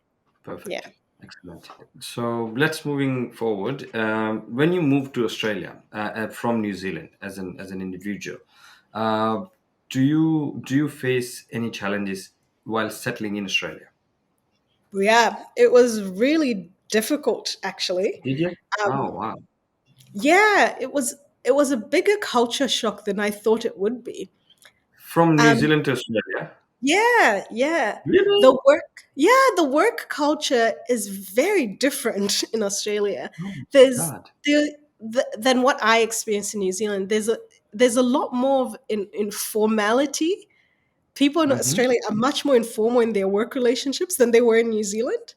Perfect. Excellent. So let's moving forward. When you moved to Australia from New Zealand as an individual, uh, do you face any challenges while settling in Australia? Yeah, it was really difficult actually. Did you? Oh Um, wow. yeah, it was a bigger culture shock than I thought it would be. From New Um, Zealand to Australia? yeah, yeah. Really? The work culture is very different in Australia. Oh There's God. than what I experienced in New Zealand. There's a lot more of informality. People in Mm-hmm. Australia are much more informal in their work relationships than they were in New Zealand.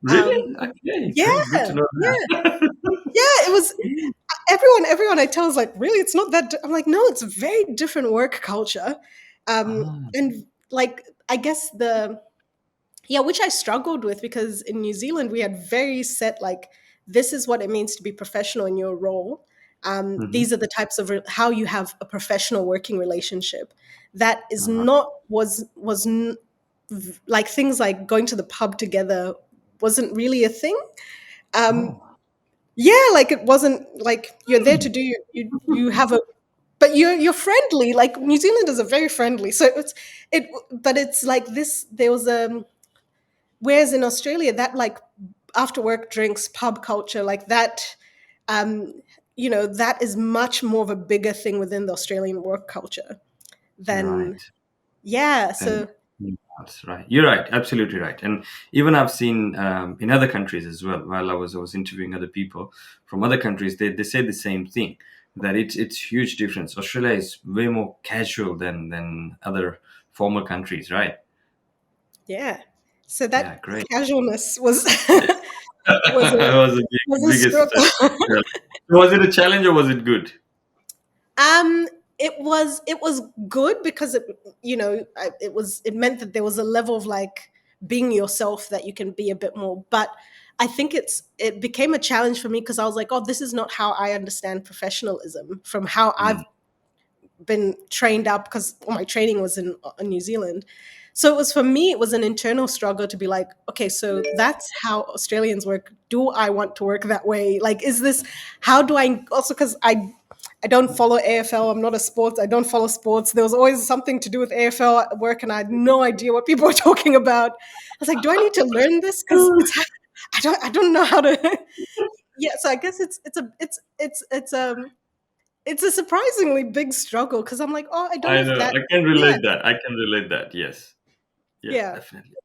Um, Really? Okay, yeah, great. Good to know yeah, that. yeah. It was everyone I tell is like, really, it's not that. I'm like, no, it's a very different work culture, Ah, and like I guess the yeah, which I struggled with because in New Zealand we had very set, like, this is what it means to be professional in your role. mm-hmm. These are the types of how you have a professional working relationship. That is All right. not like things like going to the pub together wasn't really a thing. Um, Oh. yeah, like it wasn't like you're there to do you have a but you're friendly. Like New Zealanders are very friendly, so it but it's like this. There was a Whereas in Australia, that like after work drinks, pub culture, like that, um, that is much more of a bigger thing within the Australian work culture than, Right. yeah. And So that's right. You're right. Absolutely right. And even I've seen in other countries as well. While I was interviewing other people from other countries, they say the same thing, that it's huge difference. Australia is way more casual than other formal countries, right? yeah, so Yeah. that Great. casualness was Yeah. was a was a was a biggest. struggle. Challenge. Was it a challenge or was it good? Um, it was good because it meant that there was a level of like being yourself that you can be a bit more. But I think it became a challenge for me because I was like, oh, this is not how I understand professionalism from how Mm. I've been trained up, because my training was in New Zealand. So it was, for me, it was an internal struggle to be like, okay, so that's how Australians work. Do I want to work that way? Like, is this, how do I also, because I don't follow AFL. I'm not a sports. I don't follow sports. There was always something to do with AFL at work, and I had no idea what people were talking about. I was like, do I need to learn this? Because it's, I don't know how to. Yeah, so I guess it's a surprisingly big struggle, because I'm like, oh, I don't I have know. that. I can Yeah, relate that. I can relate that. Yes. Yes, yeah. definitely.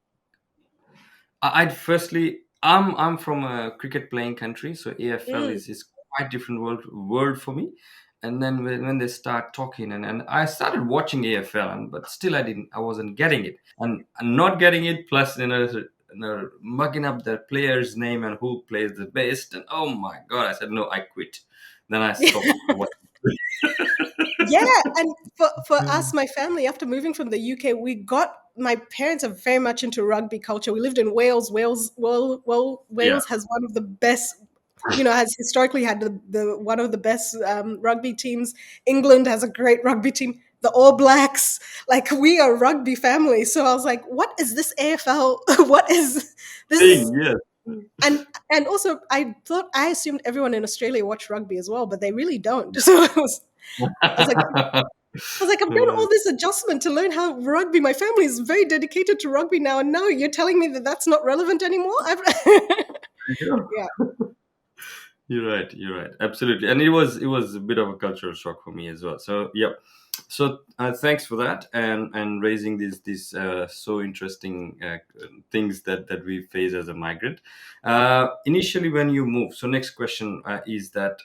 I'd firstly, I'm from a cricket playing country, so AFL Mm. is quite different world for me. And then when they start talking, and I started watching AFL, but still I wasn't getting it, and not getting it. Plus, mugging up the player's name and who plays the best, and oh my god, I said no, I quit. Then I stopped watching. Yeah, and for us, my family, after moving from the UK, we got, my parents are very much into rugby culture. We lived in Wales. Yeah, Wales has one of the best, has historically had the one of the best rugby teams. England has a great rugby team. The All Blacks, like, we are a rugby family. So I was like, what is this AFL? What is this? Is thing. Yes. and also, I assumed everyone in Australia watched rugby as well, but they really don't. So I was like, I've done all this adjustment to learn how rugby. My family is very dedicated to rugby now, and now you're telling me that that's not relevant anymore. Yeah, You're right. You're right. Absolutely. And it was a bit of a cultural shock for me as well. So yeah. So thanks for that, and raising these so interesting things that we face as a migrant. Initially, when you move. So next question is that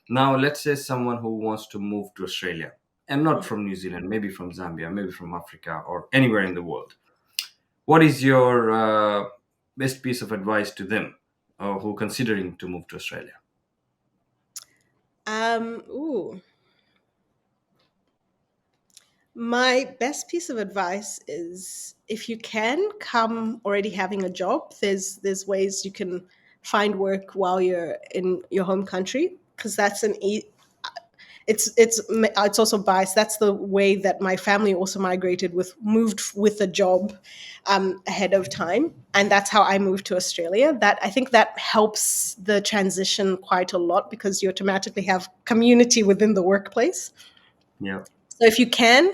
now let's say someone who wants to move to Australia and not from New Zealand, maybe from Zambia, maybe from Africa or anywhere in the world. What is your best piece of advice to them who considering to move to Australia? ooh, my best piece of advice is, if you can come already having a job, there's ways you can find work while you're in your home country, because that's it's also biased. That's the way that my family also migrated, with moved with a job ahead of time, and that's how I moved to Australia. That, I think, that helps the transition quite a lot, because you automatically have community within the workplace. Yeah. So if you can,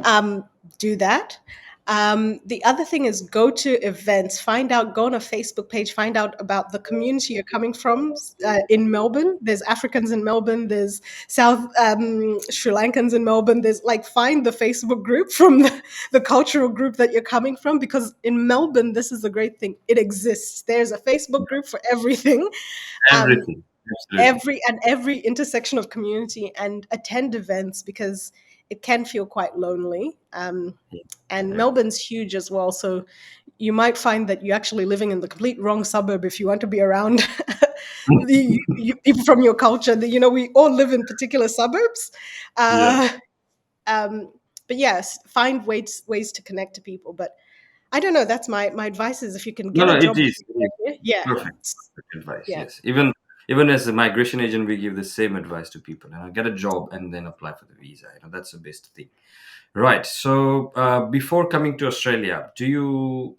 um, do that. The other thing is, go to events, go on a Facebook page, find out about the community you're coming from. In Melbourne, there's Africans in Melbourne, there's South Sri Lankans in Melbourne. There's, like, find the Facebook group from the cultural group that you're coming from, because in Melbourne, this is the great thing, it exists. There's a Facebook group for everything. Um, Everything. Absolutely. every intersection of community, and attend events, because it can feel quite lonely. And Yeah. Melbourne's huge as well, so you might find that you're actually living in the complete wrong suburb if you want to be around people from your culture. We all live in particular suburbs. Yeah. uh, um, but yes, find ways to connect to people. But I don't know, that's my advice, is, if you can No, get no, a it job. is. It is Yeah, perfect. Perfect advice. yeah. Yes. Even as a migration agent, we give the same advice to people. Get a job and then apply for the visa. That's the best thing. Right. So before coming to Australia, do you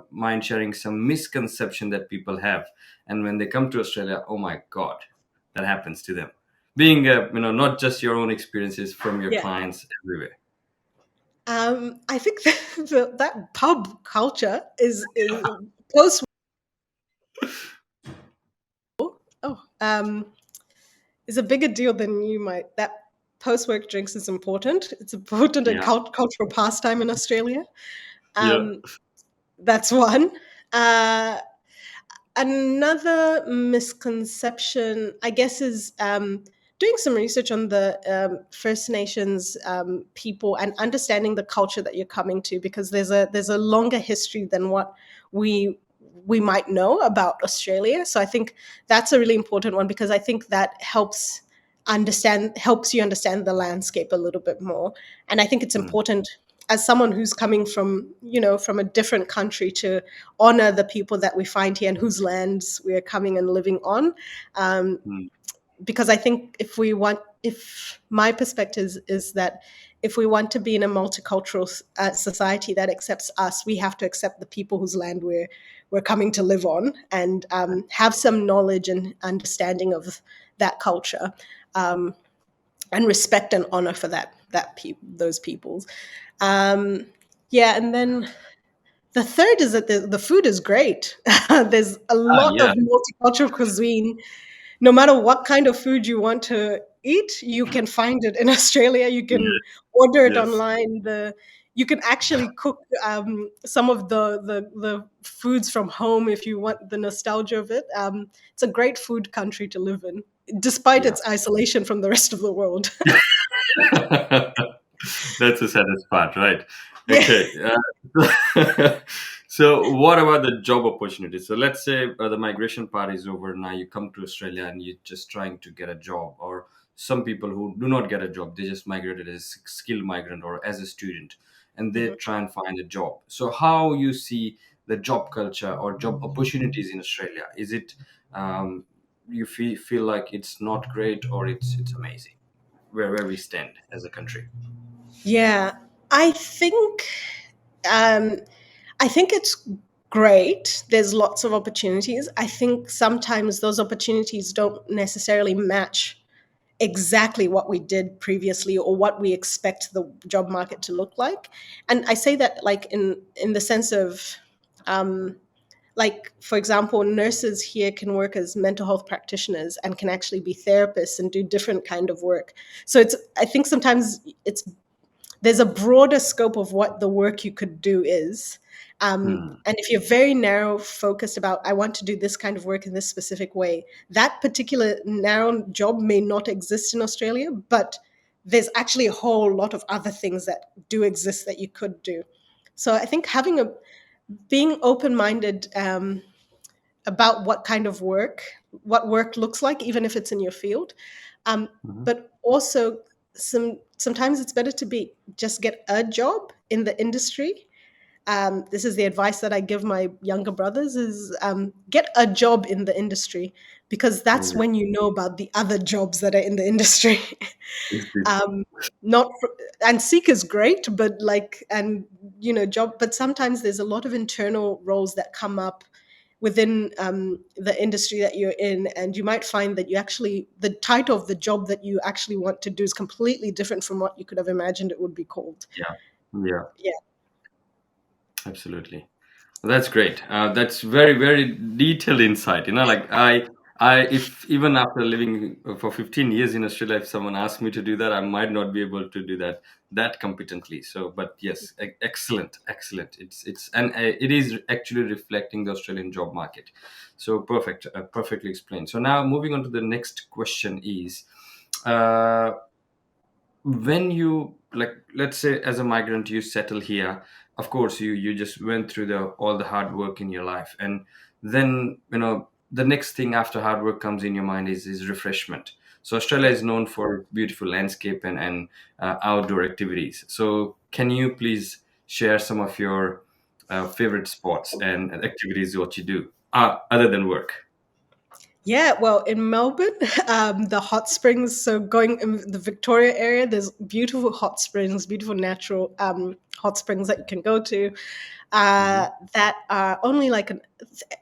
mind sharing some misconception that people have, and when they come to Australia, oh my God, that happens to them. Being not just your own experiences from your Yeah. clients everywhere. I think that pub culture is post. Oh, is a bigger deal than you might. That post work drinks is important. It's important, a Yeah. cultural pastime in Australia. Yeah. Um, that's one. Uh, Another misconception, I guess, is doing some research on the First Nations people, and understanding the culture that you're coming to, because there's a longer history than what we we might know about Australia. So I think that's a really important one, because I think that helps you understand the landscape a little bit more. And I think it's Mm, important, as someone who's coming from a different country, to honor the people that we find here, and whose lands we are coming and living on. Um, mm. because I think if my perspective is that if we want to be in a multicultural society that accepts us, we have to accept the people whose land we're coming to live on, and have some knowledge and understanding of that culture, um, and respect and honor for those peoples. Um, yeah, and then the third is that the food is great. There's a Ah, lot yeah. of multicultural cuisine. No matter what kind of food you want to eat, you can find it in Australia. You can Yes. order it Yes. online. You can actually cook some of the foods from home if you want the nostalgia of it. It's a great food country to live in, despite Yeah. its isolation from the rest of the world. That's the saddest part, right? Yeah. Okay. So, what about the job opportunities? So, let's say the migration part is over now. You come to Australia and you're just trying to get a job, or some people who do not get a job, they just migrated as skilled migrant or as a student, and they Mhm. try and find a job. So, how you see the job culture or job opportunities in Australia? Is it um, you feel like it's not great or it's amazing? Where we stand as a country. Yeah, I think um, I think it's great. There's lots of opportunities. I think sometimes those opportunities don't necessarily match exactly what we did previously or what we expect the job market to look like. And I say that like in the sense of um, like for example, nurses here can work as mental health practitioners and can actually be therapists and do different kind of work. So it's I think sometimes it's there's a broader scope of what the work you could do is. Hmm. And if you're very narrow focused about, I want to do this kind of work in this specific way, that particular narrow job may not exist in Australia, but there's actually a whole lot of other things that do exist that you could do. So I think being open minded about what work looks like, even if it's in your field. Mhm. But also, sometimes it's better to be just get a job in the industry. This is the advice that I give my younger brothers: is get a job in the industry, because that's Yeah. when you know about the other jobs that are in the industry. Is this? um, not for, and seek is great, but like and job, but sometimes there's a lot of internal roles that come up within the industry that you're in, and you might find that the title of the job that you actually want to do is completely different from what you could have imagined it would be called. Yeah. Yeah. Yeah. Absolutely. That's great. That's very, very detailed insight. Like if even after living for 15 years in Australia, if someone asked me to do that, I might not be able to do that competently. So, but yes, excellent, excellent. And it is actually reflecting the Australian job market. So perfect, perfectly explained. So now moving on to the next question is, uh, when you, like, let's say as a migrant you settle here, of course you just went through the all the hard work in your life, and then the next thing after hard work comes in your mind is refreshment. So Australia Yeah. is known for beautiful landscape and outdoor activities. So can you please share some of your favorite spots and activities what you do other than work? Yeah, well, in Melbourne, the hot springs. So going in the Victoria area, there's beautiful hot springs, beautiful natural hot springs that you can go to. Hmm. That are only like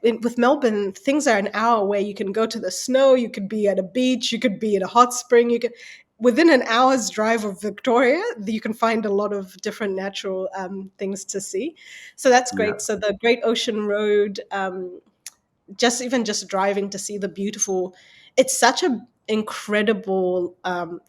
with Melbourne, things are an hour away. You can go to the snow. You could be at a beach. You could be at a hot spring. You could within an hour's drive of Victoria, you can find a lot of different natural things to see. So that's Yeah. great. So the Great Ocean Road. Just driving to see the beautiful, it's such a incredible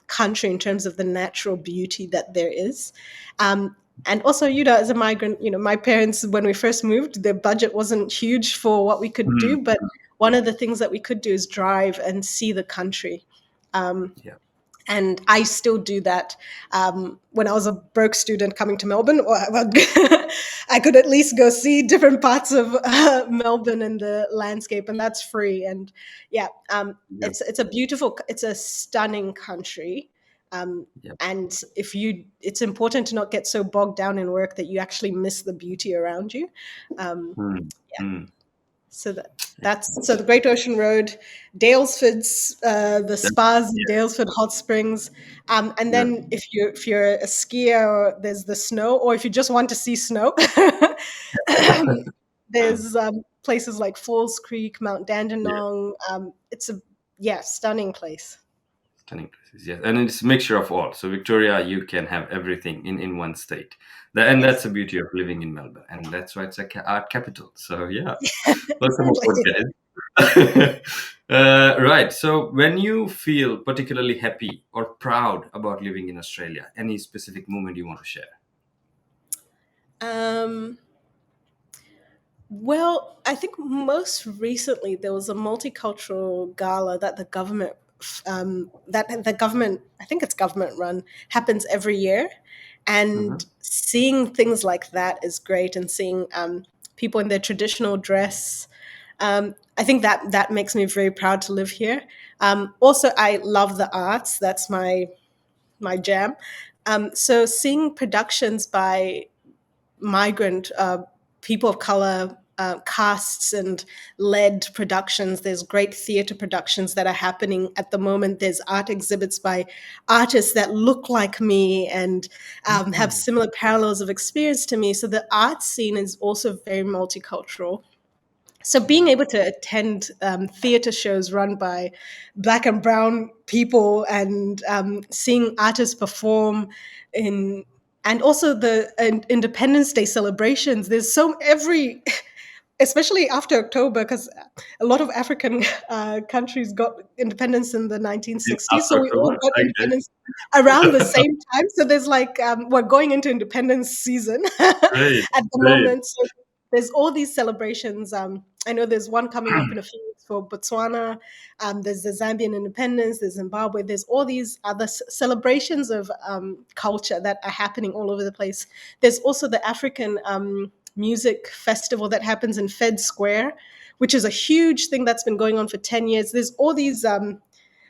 country in terms of the natural beauty that there is. And also, as a migrant, my parents, when we first moved, their budget wasn't huge for what we could Hmm. do, but one of the things that we could do is drive and see the country. um, Yeah. and I still do that. When I was a broke student coming to Melbourne, I could at least go see different parts of Melbourne and the landscape, and that's free. And yeah, Yeah. it's a beautiful, it's a stunning country. Um, Yeah. and it's important to not get so bogged down in work that you actually miss the beauty around you. Um, Hmm. yeah, Hmm. So that's the Great Ocean Road, Dalesford's, the That, spas in yeah, Dalesford Hot Springs, and yeah, then if you're a skier, there's the snow, or if you just want to see snow, there's places like Falls Creek, Mount yeah. Dandenong. It's a stunning place. Stunning places, yes, and it's a mixture of all. So Victoria, you can have everything in one state, and that's Yes, the beauty of living in Melbourne, and that's why it's a art capital. So yeah, welcome aboard, definitely. guys. Right. So when you feel particularly happy or proud about living in Australia, any specific moment you want to share? Um, Well, I think most recently there was a multicultural gala that the government, I think it's government run, happens every year, Hmm. and seeing things like that is great, and seeing people in their traditional dress. I think that makes me very proud to live here. Also, I love the arts. That's my jam. So seeing productions by migrant people of color casts and led productions. There's great theater productions that are happening at the moment. There's art exhibits by artists that look like me and have similar parallels of experience to me. So the art scene is also very multicultural. So being Wow. able to attend theater shows run by black and brown people, and seeing artists perform in, and also the Independence Day celebrations, there's so every especially after October, because a lot of African countries got independence in the 1960s. So After we all October, got okay. independence around the same time. So there's like, we're going into independence season at Great, the great. moment. So there's all these celebrations. I know there's one coming up in a few weeks for Botswana. There's the Zambian independence, there's Zimbabwe. There's all these other celebrations of culture that are happening all over the place. There's also the African music festival that happens in Fed Square, which is a huge thing that's been going on for 10 years. There's all these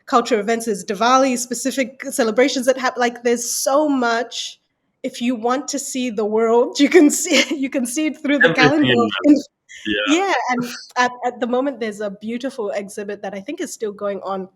cultural events, there's Diwali specific celebrations that happen. Like there's so much. If you want to see the world, you can see it through the Everything calendar. in yeah. Yeah, and at the moment there's a beautiful exhibit that I think is still going on,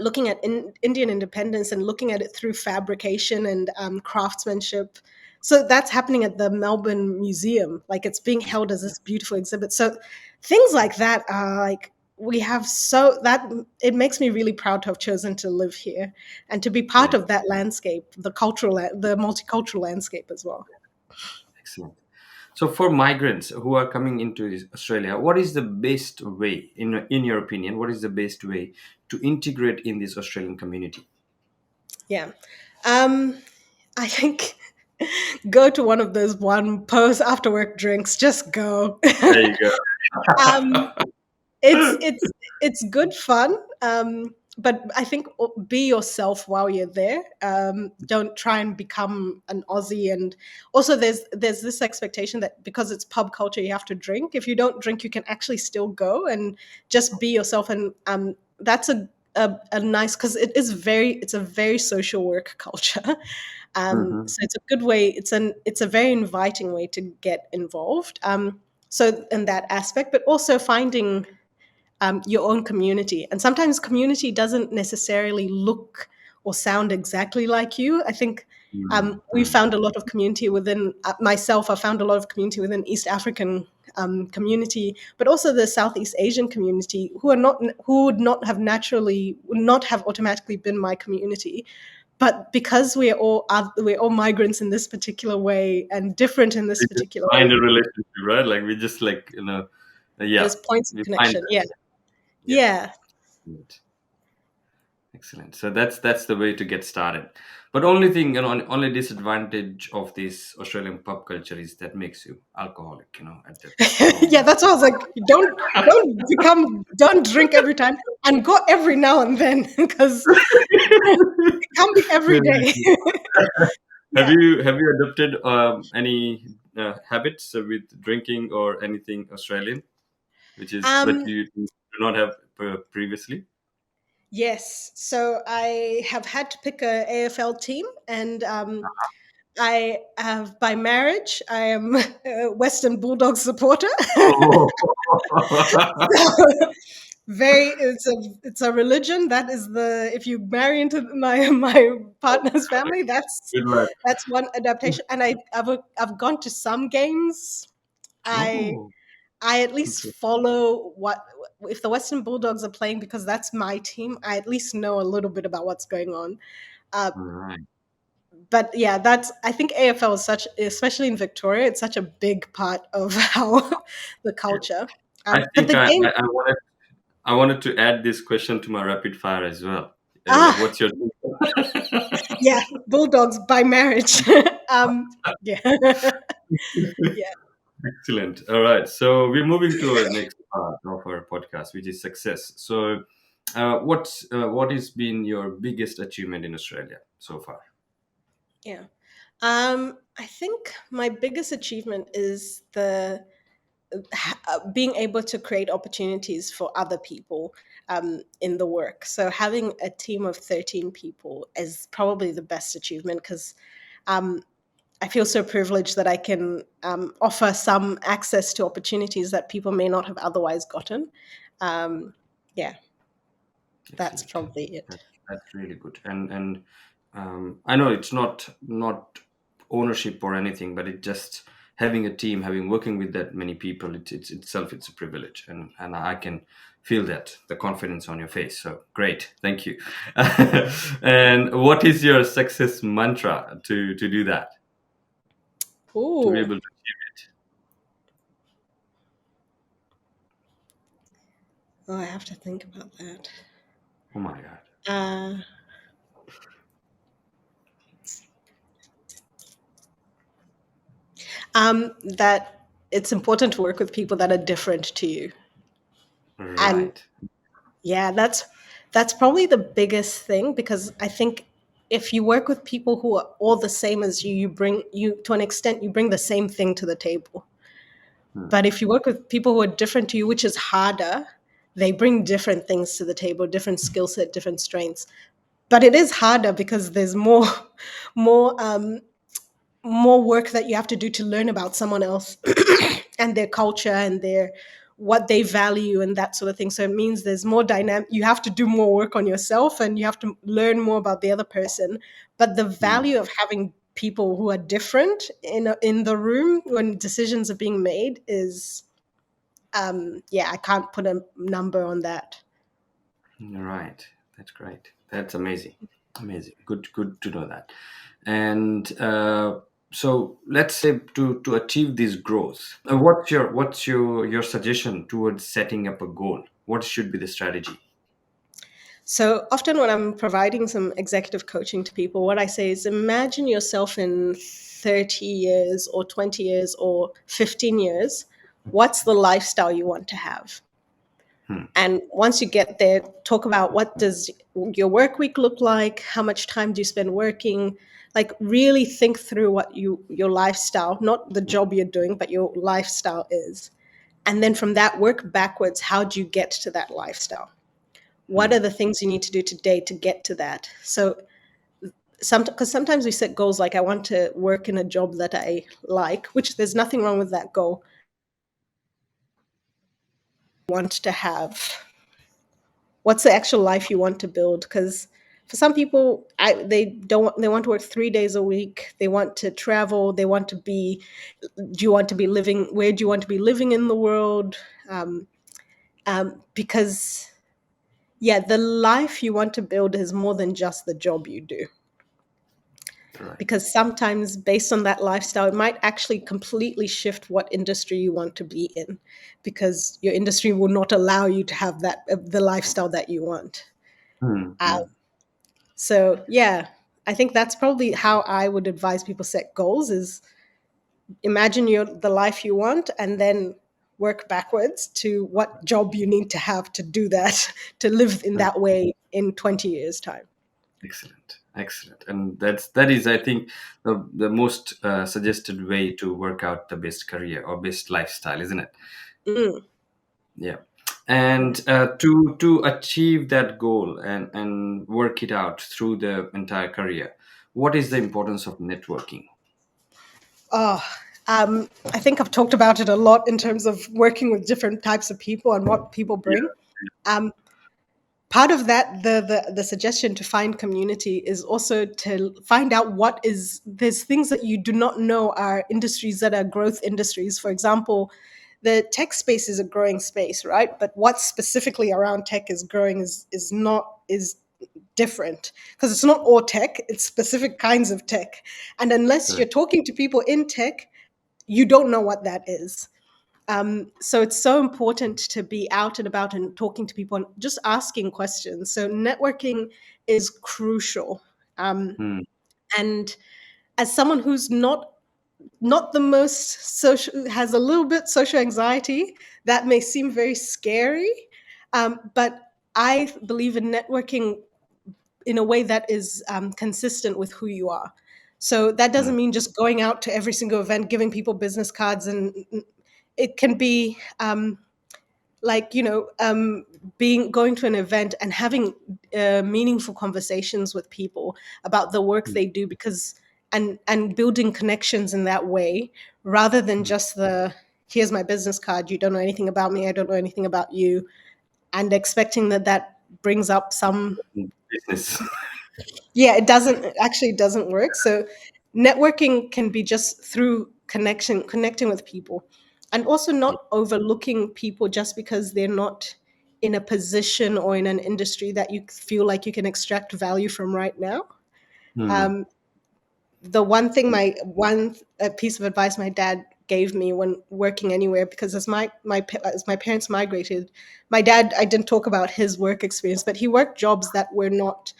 looking at Indian independence and looking at it through fabrication and craftsmanship. So that's happening at the Melbourne Museum. Like it's being held as this beautiful exhibit. So things like that are like, we have, so that it makes me really proud to have chosen to live here and to be part Great, of that landscape, the multicultural landscape as well. excellent. So for migrants who are coming into Australia, what is the best way, in your opinion, what is the best way to integrate in this Australian community? Yeah. Um, I think go to one of those one post after work drinks. Just go. There you um, go. it's good fun, but I think be yourself while you're there. Don't try and become an Aussie. And also there's this expectation that because it's pub culture you have to drink. If you don't drink, you can actually still go and just be yourself. And that's a nice, because it's a very social work culture. Hmm. So it's a good way. It's a very inviting way to get involved. So in that aspect, but also finding your own community. And sometimes community doesn't necessarily look or sound exactly like you. I think we Hmm. found a lot of community within myself. I found a lot of community within East African community, but also the Southeast Asian community, who would not have automatically been my community. But because we're all migrants in this particular way and different in this We just particular way, find a relationship, right? Like we just like, yeah, there's points of we find connection. that. Yeah, Yeah. yeah. Good. Excellent. So that's the way to get started. But only thing, only disadvantage of this Australian pub culture is that makes you alcoholic, at that Yeah, moment. that's why I was like, don't drink every time, and go every now and then, because it can't be every Very day. good. Yeah. Have you adopted any habits with drinking or anything Australian, which is but Um, you do not have previously? yes. So I have had to pick a AFL team, and I have by marriage. I am a Western Bulldog supporter. Oh, Very, it's a religion. That is the if you marry into my partner's family, good luck. that's one adaptation. And I've gone to some games. I Oh, I at least interesting. follow what if the Western Bulldogs are playing because that's my team. I at least know a little bit about what's going on. Uh, All right. but yeah, that's I think AFL is such, especially in Victoria, it's such a big part of how the Yeah. culture. I But think the game, I wanted to add this question to my rapid fire as well. ah, What's your yeah, Bulldogs by marriage. Yeah, yeah. Excellent. All right. So we're moving to our next part of our podcast, which is success. So, what has been your biggest achievement in Australia so far? Yeah. I think my biggest achievement is the being able to create opportunities for other people in the work. So having a team of 13 people is probably the best achievement because um, I feel so privileged that I can offer some access to opportunities that people may not have otherwise gotten. Um, yeah, that's Excellent. probably it. That's really good. And I know it's not ownership or anything, but it just having a team, having working with that many people, it's itself it's a privilege, and I can feel that the confidence on your face. So great, thank you. And what is your success mantra to do that, to be Ooh, able to achieve oh, I have to think about that. it? Oh my God. Uh, that it's important to work with people that are different to you, and Right. yeah, that's probably the biggest thing because I think if you work with people who are all the same as you, you bring you to an extent you bring the same thing to the table. Hmm. But if you work with people who are different to you, which is harder, they bring different things to the table, different skill set, different strengths. But it is harder because there's more more more work that you have to do to learn about someone else and their culture and their what they value and that sort of thing. So it means there's more dynamic. You have to do more work on yourself and you have to learn more about the other person. But the Hmm. value of having people who are different in the room when decisions are being made is yeah, I can't put a number on that. Right. That's great. That's amazing. Amazing. Good to know that. And so let's say to achieve this growth, what's your suggestion towards setting up a goal? What should be the strategy? So often when I'm providing some executive coaching to people, what I say is imagine yourself in 30 years or 20 years or 15 years. What's the lifestyle you want to have? Hmm. And once you get there, talk about what does your work week look like? How much time do you spend working? Like really think through what your lifestyle, not the job you're doing, but your lifestyle is. And then from that work backwards, how do you get to that lifestyle? What Hmm. are the things you need to do today to get to that? So because sometimes we set goals like I want to work in a job that I like, which there's nothing wrong with that goal. Want to have what's the actual life you want to build? Because for some people, they don't they want to work 3 days a week. They want to travel. They want to be. Do you want to be living? Where do you want to be living in the world? Um, because yeah, the life you want to build is more than just the job you do. Right. Because sometimes based on that lifestyle it might actually completely shift what industry you want to be in because your industry will not allow you to have that the lifestyle that you want. Hmm. uh, Hmm. so yeah, I think that's probably how I would advise people set goals is imagine the life you want and then work backwards to what job you need to have to do that to live in Hmm. that way in 20 years time. Excellent. Excellent. And that is, I think, the most suggested way to work out the best career or best lifestyle, isn't it? Mm, Yeah. yeah. And to achieve that goal and work it out through the entire career, what is the importance of networking? Oh, I think I've talked about it a lot in terms of working with different types of people and what people bring. Yeah. Um, Part of that, the suggestion to find community is also to find out what is there's things that you do not know are industries that are growth industries. For example, the tech space is a growing space, right? But what specifically around tech is growing is different because it's not all tech, it's specific kinds of tech. And unless you're Correct. talking to people in tech, you don't know what that is. So it's so important to be out and about and talking to people and just asking questions. So networking is crucial. Um, Hmm. and as someone who's not the most social, has a little bit social anxiety, that may seem very scary. But I believe in networking in a way that is consistent with who you are. So that Hmm. doesn't mean just going out to every single event, giving people business cards, and it can be like being going to an event and having meaningful conversations with people about the work Hmm. they do, because and building connections in that way, rather than Hmm. just the here's my business card, you don't know anything about me, I don't know anything about you, and expecting that brings up some. Business. Yeah, it actually doesn't work. So networking can be just through connecting with people, and also not overlooking people just because they're not in a position or in an industry that you feel like you can extract value from right now. Hmm. Um, the one thing my one piece of advice my dad gave me when working anywhere, because as my parents migrated, my dad, I didn't talk about his work experience, but he worked jobs that were not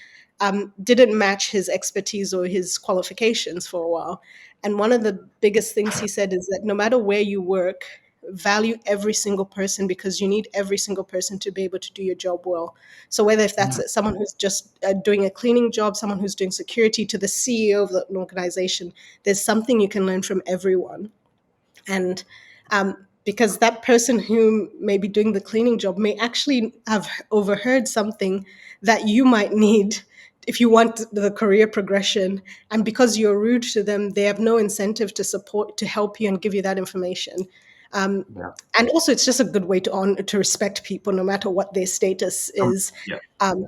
didn't match his expertise or his qualifications for a while. And one of the biggest things he said is that no matter where you work, value every single person, because you need every single person to be able to do your job well. So whether if Hmm. that's someone who's just doing a cleaning job, someone who's doing security, to the CEO of an organization, there's something you can learn from everyone. And because that person who may be doing the cleaning job may actually have overheard something that you might need if you want the career progression, and because you're rude to them, they have no incentive to help you and give you that information. um, Yeah. and also it's just a good way to respect people no matter what their status is. Yeah. um,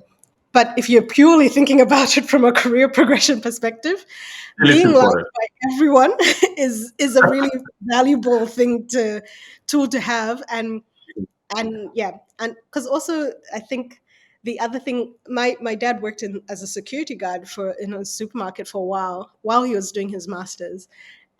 but if you're purely thinking about it from a career progression perspective, Still, it's being liked important. by everyone is a really valuable tool to have. And yeah, and because also I think the other thing, my dad worked in as a security guard for in a supermarket for a while he was doing his masters.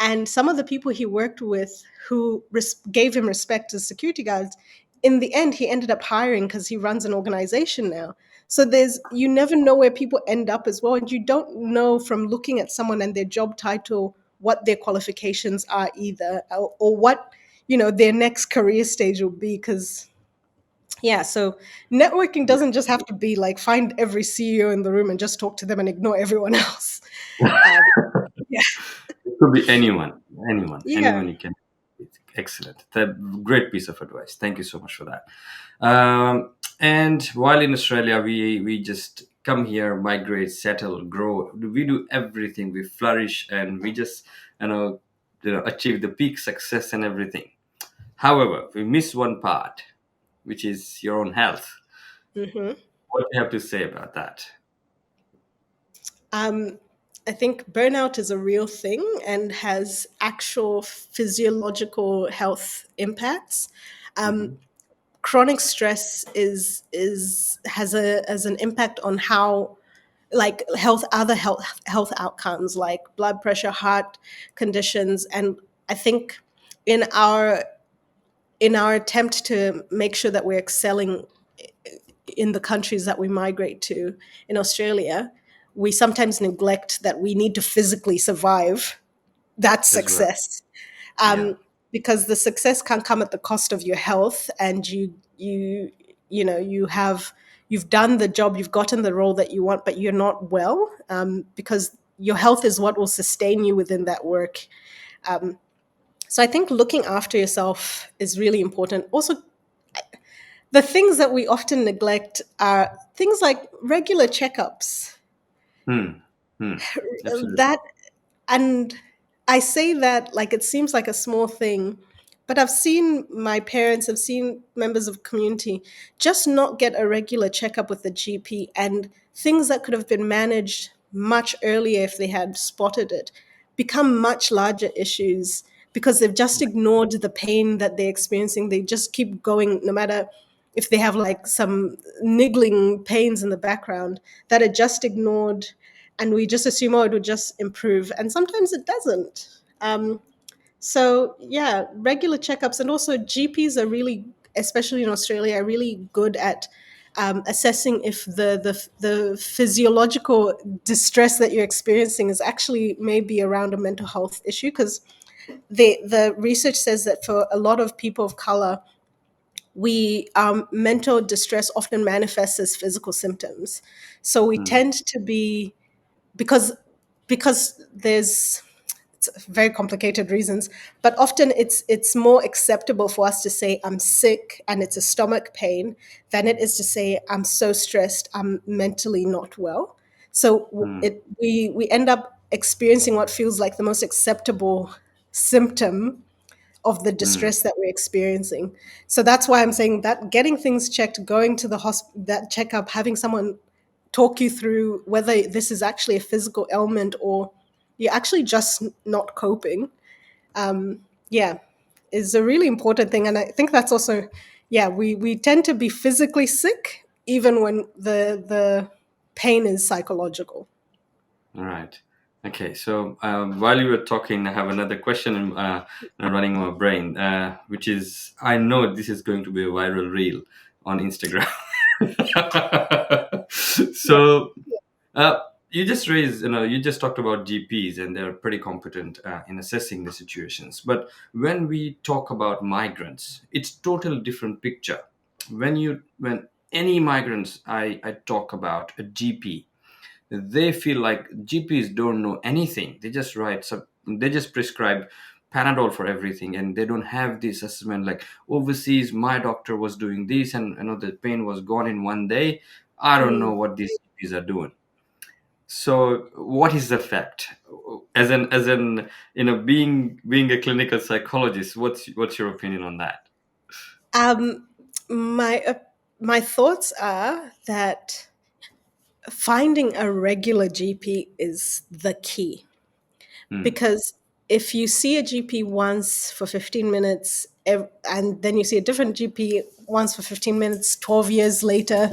And some of the people he worked with who gave him respect as security guards, in the end he ended up hiring because he runs an organization now. So there's you never know where people end up as well, and you don't know from looking at someone and their job title what their qualifications are either, or what their next career stage will be. Because yeah, so networking doesn't just have to be like find every CEO in the room and just talk to them and ignore everyone else. um, yeah. It could be anyone, Yeah. anyone you can. It's excellent. A great piece of advice. Thank you so much for that. And while in Australia, we just come here, migrate, settle, grow. We do everything. We flourish, and we just achieve the peak success and everything. However, we miss one part, which is your own health. Hmm. What do you have to say about that? um, I think burnout is a real thing and has actual physiological health impacts. um, Hmm. Chronic stress is has an impact on how, like, health outcomes like blood pressure, heart conditions. And I think in our attempt to make sure that we're excelling in the countries that we migrate to, in Australia, we sometimes neglect that we need to physically survive that As well. success. Yeah. um, because the success can't come at the cost of your health. And you've done the job, you've gotten the role that you want, but you're not well, because your health is what will sustain you within that work. um, so I think looking after yourself is really important. Also, the things that we often neglect are things like regular checkups. Hmm. Hmm. Absolutely. That and I say that like it seems like a small thing, but I've seen my parents, I've seen members of community just not get a regular checkup with the GP, and things that could have been managed much earlier if they had spotted it become much larger issues because they've just ignored the pain that they're experiencing. They just keep going no matter if they have like some niggling pains in the background that are just ignored, and we just assume, oh, it would just improve, and sometimes it doesn't. So yeah, regular checkups, and also GPs are really, especially in Australia, are really good at assessing if the physiological distress that you're experiencing is actually maybe around a mental health issue, because the research says that for a lot of people of color, we mental distress often manifests as physical symptoms. So we Mm, tend to be, because there's very complicated reasons, but often it's more acceptable for us to say I'm sick and it's a stomach pain than it is to say I'm so stressed I'm mentally not well. So mm, we end up experiencing what feels like the most acceptable symptom of the mm. distress that we're experiencing. So that's why I'm saying that getting things checked, going to the that checkup, having someone talk you through whether this is actually a physical ailment or you're actually just not coping, yeah, is a really important thing. And I think that's also, yeah, we tend to be physically sick even when the pain is psychological. All right. Okay. So while you were talking, I have another question running in my brain, which is I know this is going to be a viral reel on Instagram. Yeah. So uh, you just raised, you just talked about GPs and they're pretty competent in assessing the situations. But when we talk about migrants, it's totally different picture. When any migrants I talk about a GP, they feel like GPs don't know anything. They just they just prescribe Panadol for everything, and they don't have this assessment like overseas. My doctor was doing this, and the pain was gone in one day. I don't know Mm. what these GPs are doing. So, what is the fact? As an being a clinical psychologist, what's your opinion on that? Um, my thoughts are that finding a regular GP is the key, Hmm. because if you see a GP once for 15 minutes and then you see a different GP once for 15 minutes 12 years later,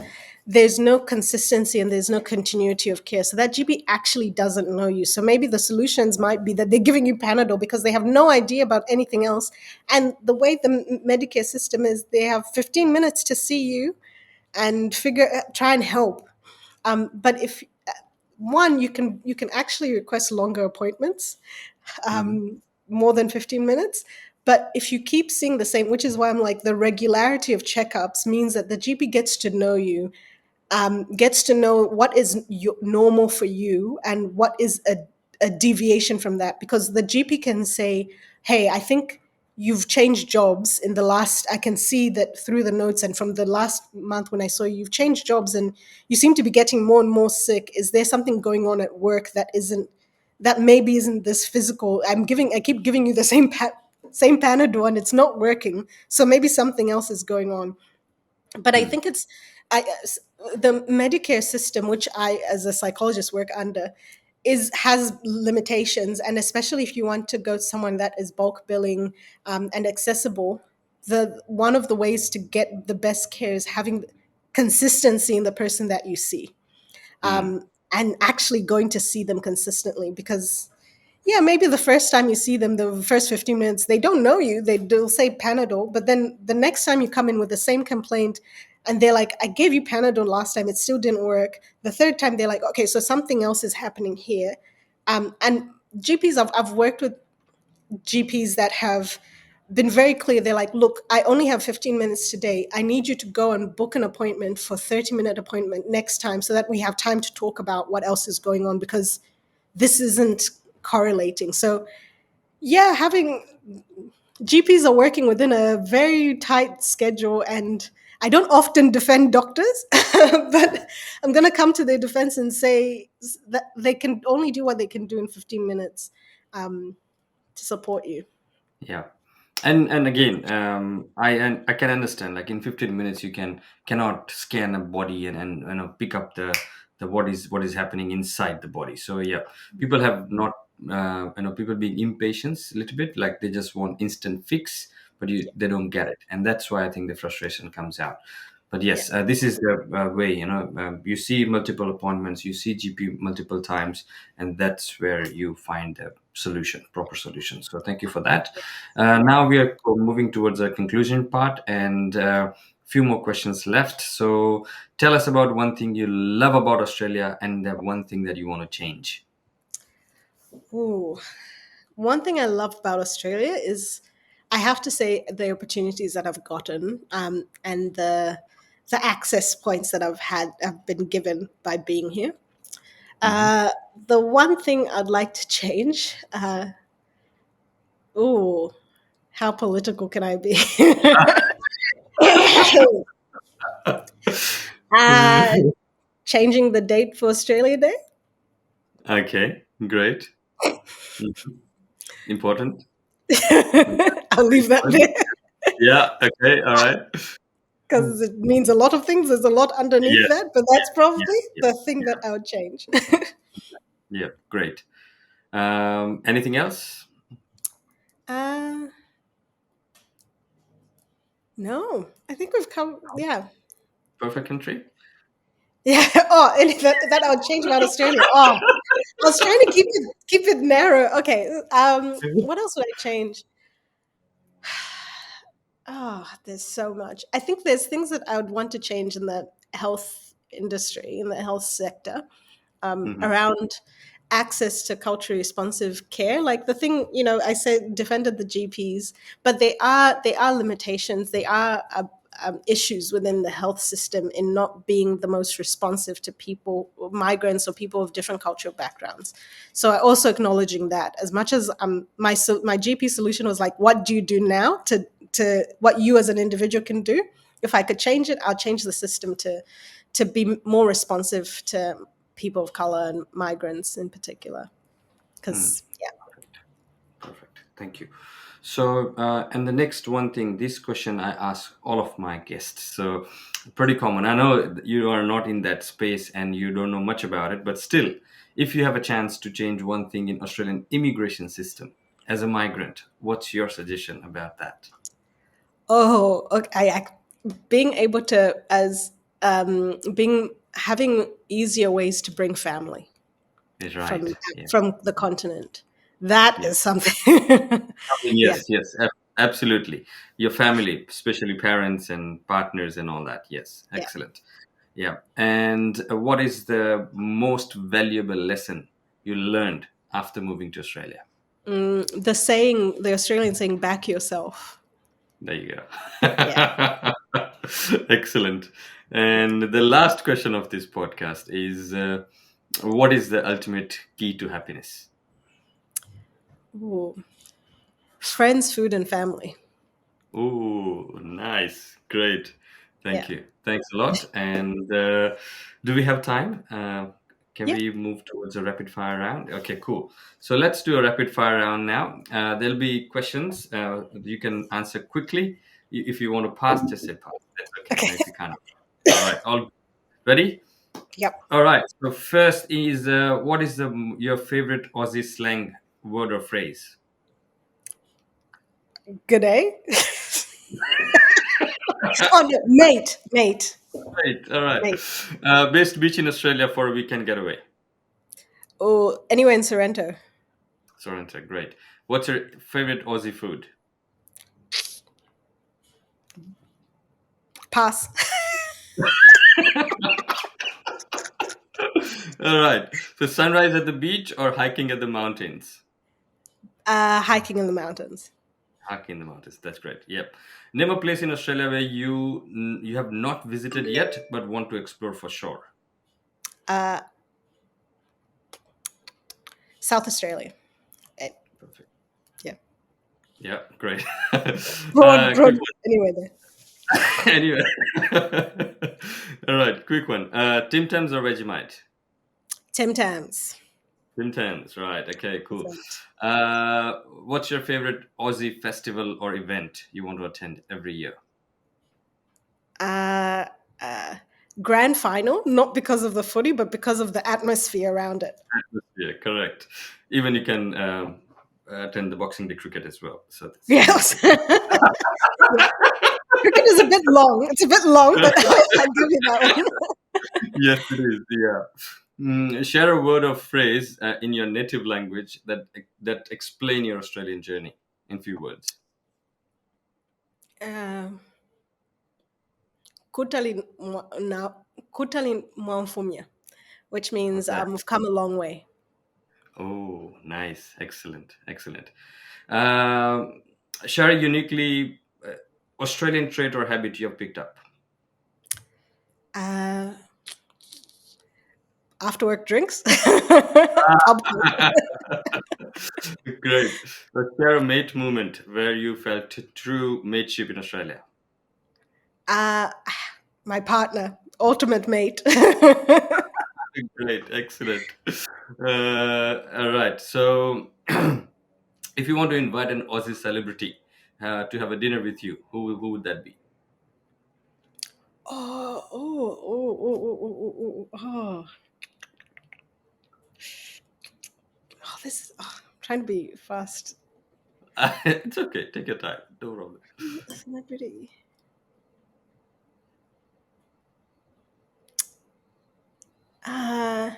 there's no consistency and there's no continuity of care. So that GP actually doesn't know you. So maybe the solutions might be that they're giving you Panadol because they have no idea about anything else. And the way the Medicare system is, they have 15 minutes to see you and try and help. But if one, you can actually request longer appointments, Hmm. more than 15 minutes. But if you keep seeing the same, which is why I'm like, the regularity of checkups means that the GP gets to know you, gets to know what is normal for you and what is a deviation from that. Because the GP can say, hey, I think you've changed jobs in the last, I can see that through the notes and from the last month when I saw you, you've changed jobs and you seem to be getting more and more sick. Is there something going on at work that maybe isn't this physical? I keep giving you the same Panadol and it's not working. So maybe something else is going on. But I Hmm. think I, the Medicare system, which I, as a psychologist, work under, has limitations, and especially if you want to go to someone that is bulk billing and accessible, the one of the ways to get the best care is having consistency in the person that you see, Hmm. and actually going to see them consistently. Because yeah, maybe the first time you see them, the first 15 minutes, they don't know you. They'll say Panadol, but then the next time you come in with the same complaint and they're like, I gave you Panadol last time, it still didn't work. The third time, they're like, okay, so something else is happening here. And GPs, I've worked with GPs that have been very clear. They're like, look, I only have 15 minutes today. I need you to go and book an appointment for 30-minute appointment next time so that we have time to talk about what else is going on, because this isn't correlating. So yeah, having GPs are working within a very tight schedule, and I don't often defend doctors, but I'm going to come to their defense and say that they can only do what they can do in 15 minutes. Um, to support you. Yeah. And again, I can understand, like in 15 minutes you cannot scan a body and pick up the what is happening inside the body. So yeah, people have not people being impatient a little bit, like they just want instant fix, but they don't get it, and that's why I think the frustration comes out. But Yeah. yes, this is the way, you see multiple appointments, you see GP multiple times, and that's where you find the solution, proper solution. So thank you for that. Now we are moving towards the conclusion part, and few more questions left. So tell us about one thing you love about Australia and the one thing that you want to change. Ooh. One thing I love about Australia is, I have to say, the opportunities that I've gotten, and the access points that have been given by being here. Hmm. Uh, the one thing I'd like to change. Ooh, how political can I be? uh, Changing the date for Australia Day. Okay, great. Mhm. Important. I'll leave that there Yeah. Okay. All right. because it means a lot of things. There's a lot underneath Yes. that, but Yes. that's probably Yes. Yes. the thing that Yeah. I would change. Yeah. Great. Anything else? uh, no, I think we've come. Yeah, Perfect country. yeah. Oh, and that I would change about Australia. Oh, I was trying to keep it narrow. Okay. What else would I change? Oh, there's so much. I think there's things that I would want to change in the health industry, in the health sector, Hmm. around access to culturally responsive care. Like the thing, I said defended the GPs, but they are limitations. They are issues within the health system in not being the most responsive to people, migrants or people of different cultural backgrounds. So I also acknowledging that, as much as my GP solution was like, what do you do now to what you as an individual can do? If I could change it, I'll change the system to be more responsive to people of color and migrants in particular. Because yeah. Perfect. Thank you. So, and the next one thing, this question I ask all of my guests. So, pretty common. I know you are not in that space and you don't know much about it, but still, if you have a chance to change one thing in Australian immigration system as a migrant, what's your suggestion about that? Oh, okay. Being able to, as being having easier ways to bring family Is from right. Yeah. from the continent. That Yeah. is something. Yeah, Yes. Yes. Absolutely. Your family, especially parents and partners and all that. Yes. yeah. Excellent. Yeah. And what is the most valuable lesson you learned after moving to Australia? The Australian saying, "Back yourself." There you Yeah. go. Excellent. And the last question of this podcast is what is the ultimate key to happiness? Ooh. Friends, food, and family. Oh, nice. Great. Yeah. Thank you. Thanks a lot. And do we have time? Can Yeah. we move towards a rapid fire round? Okay, cool. So let's do a rapid fire round now. There'll be questions you can answer quickly. If you want to pass, just say pass. That's okay. Okay. If you can't. All right. All ready? Yep. All right. So first is what is your favorite Aussie slang word or phrase? Good day. Oh no, mate, Right. All right. mate. Best beach in Australia for a weekend getaway. Oh, anywhere in Sorrento. Sorrento, great. What's your favorite Aussie food? Pass. All right. So sunrise at the beach or hiking at the mountains? Hiking in the mountains. Hiking in the mountains. That's great. Yep. Name a place in Australia where you have not visited yet but want to explore for sure. Uh, South Australia. Eh, Perfect. yeah. Yeah, great. Broad. Quick Anyway, there. one. Anyway. All right, quick one. Tim Tams or Vegemite? Tim Tams. Symptoms, right? Okay, cool. Isn't. What's your favorite Aussie festival or event you want to attend every year? Uh, uh, Grand final, not because of the footy, but because of the atmosphere around it. Yeah, correct. Even you can attend the Boxing Day cricket as well. So that's Yes. perfect. Yeah. Cricket is a bit long. It's a bit long, but I'll give you that one. Yes, it is. Yeah. Share a word or phrase in your native language that explain your Australian journey in few words. Um, Kutalin now Kutalin Mwanfumia, which How's means that? we've come a long way. Oh, nice. Excellent. Excellent. Um, Share a uniquely Australian trait or habit you have picked up. Uh, After work drinks. Pub talk. Great. Let's share a mate moment where you felt true mateship in Australia. Uh, my partner, ultimate mate. Great. Excellent. All right. So, if you want to invite an Aussie celebrity to have a dinner with you, who would that be? Oh. This is. Oh, I'm trying to be fast. It's okay. Take your time. No problem. Celebrity. Uh,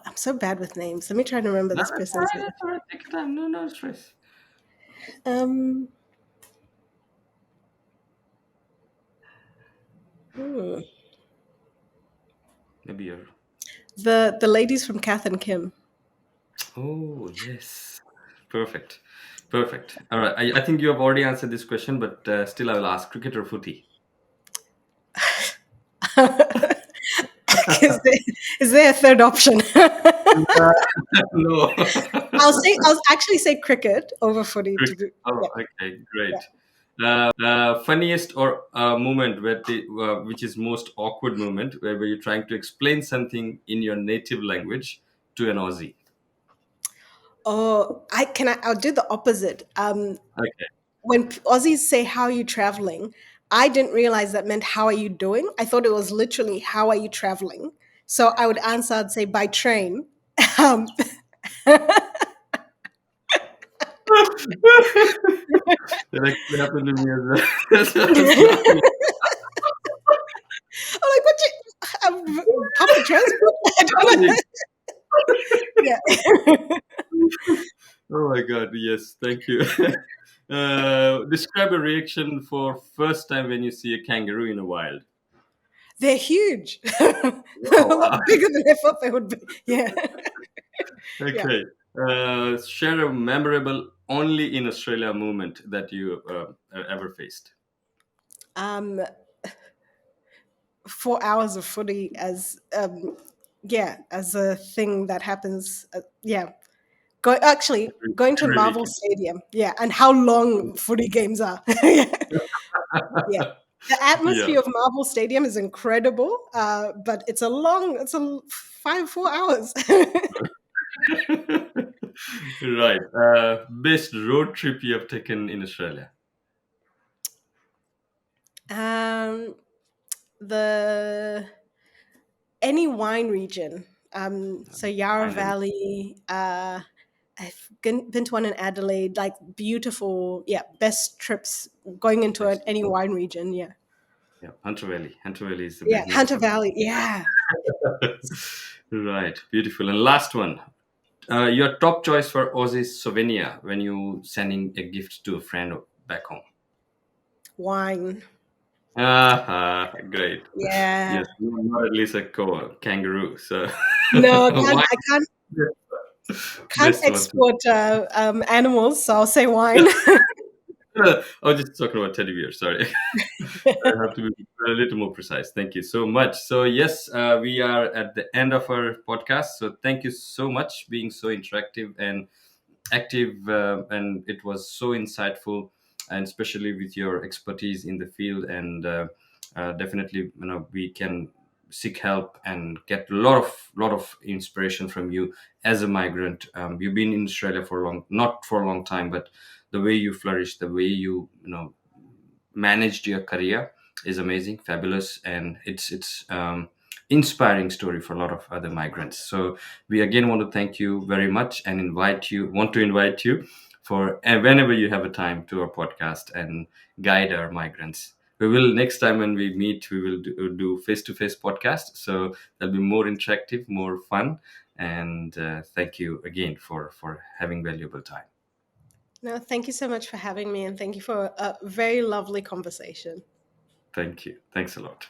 I'm so bad with names. Let me try to remember No, this that's person's fine. name. That's all right. Take your time. No, no stress. Um, hmm. Maybe you're. The ladies from Kath and Kim. Oh, yes. Perfect. Perfect. All right. I think you have already answered this question, but still I will ask cricket or footy? is, there, is there a third option? No. I'll actually say cricket over footy to Cricket. be. Oh, Yeah, okay. yeah. Great. Funniest or moment which is most awkward moment where you're trying to explain something in your native language to an Aussie. Oh, I'll do the opposite. Okay. When Aussies say how are you traveling, I didn't realize that meant how are you doing. I thought it was literally how are you traveling. So I would answer, I'd say by train. Um, That actually happened to me as well. That's why I was laughing. I'm like, what public transport? I don't know. Yeah. Oh my god, yes, thank you. Describe a reaction for first time when you see a kangaroo in the wild. They're huge. A lot Wow. bigger than I thought they would be. Yeah. Yeah. Okay. Share a memorable only in Australia moment that you ever faced. Um, 4 hours of footy as yeah, as a thing that happens. Yeah. Going to Every Marvel weekend. Stadium. Yeah. And how long footy games are. Yeah. Yeah. The Yeah. atmosphere of Marvel Stadium is incredible, but it's a 4 hours. Right. Best road trip you have taken in Australia. um, the any wine region. So Yarra Finally. Valley. I've been to one in Adelaide. Like beautiful, yeah. Best trips going into Best. any wine region. Yeah, Yeah. Hunter Valley. Hunter Valley is the yeah. best known Hunter for that. Valley. Yeah. Right. Beautiful. And last one. Your top choice for Aussie souvenir when you sending a gift to a friend back home. Wine. Ah, great. Yeah. Yes, you are not at least a kangaroo. So No, why? I can't Best one. export animals, so I'll say wine. I was just talking about teddy bear. Sorry. I have to be a little more precise. Thank you so much. So yes, we are at the end of our podcast. So thank you so much being so interactive and active, and it was so insightful, and especially with your expertise in the field. And definitely, we can seek help and get a lot of inspiration from you as a migrant. You've been in Australia for a long, not for a long time, but the way you flourish, the way you managed your career is amazing, fabulous, and it's inspiring story for a lot of other migrants. So we again want to thank you very much and invite you for whenever you have a time to our podcast and guide our migrants. We will next time when we meet, we will do face-to-face podcast. So that'll be more interactive, more fun, and thank you again for having valuable time. No, thank you so much for having me, and thank you for a very lovely conversation. Thank you. Thanks a lot.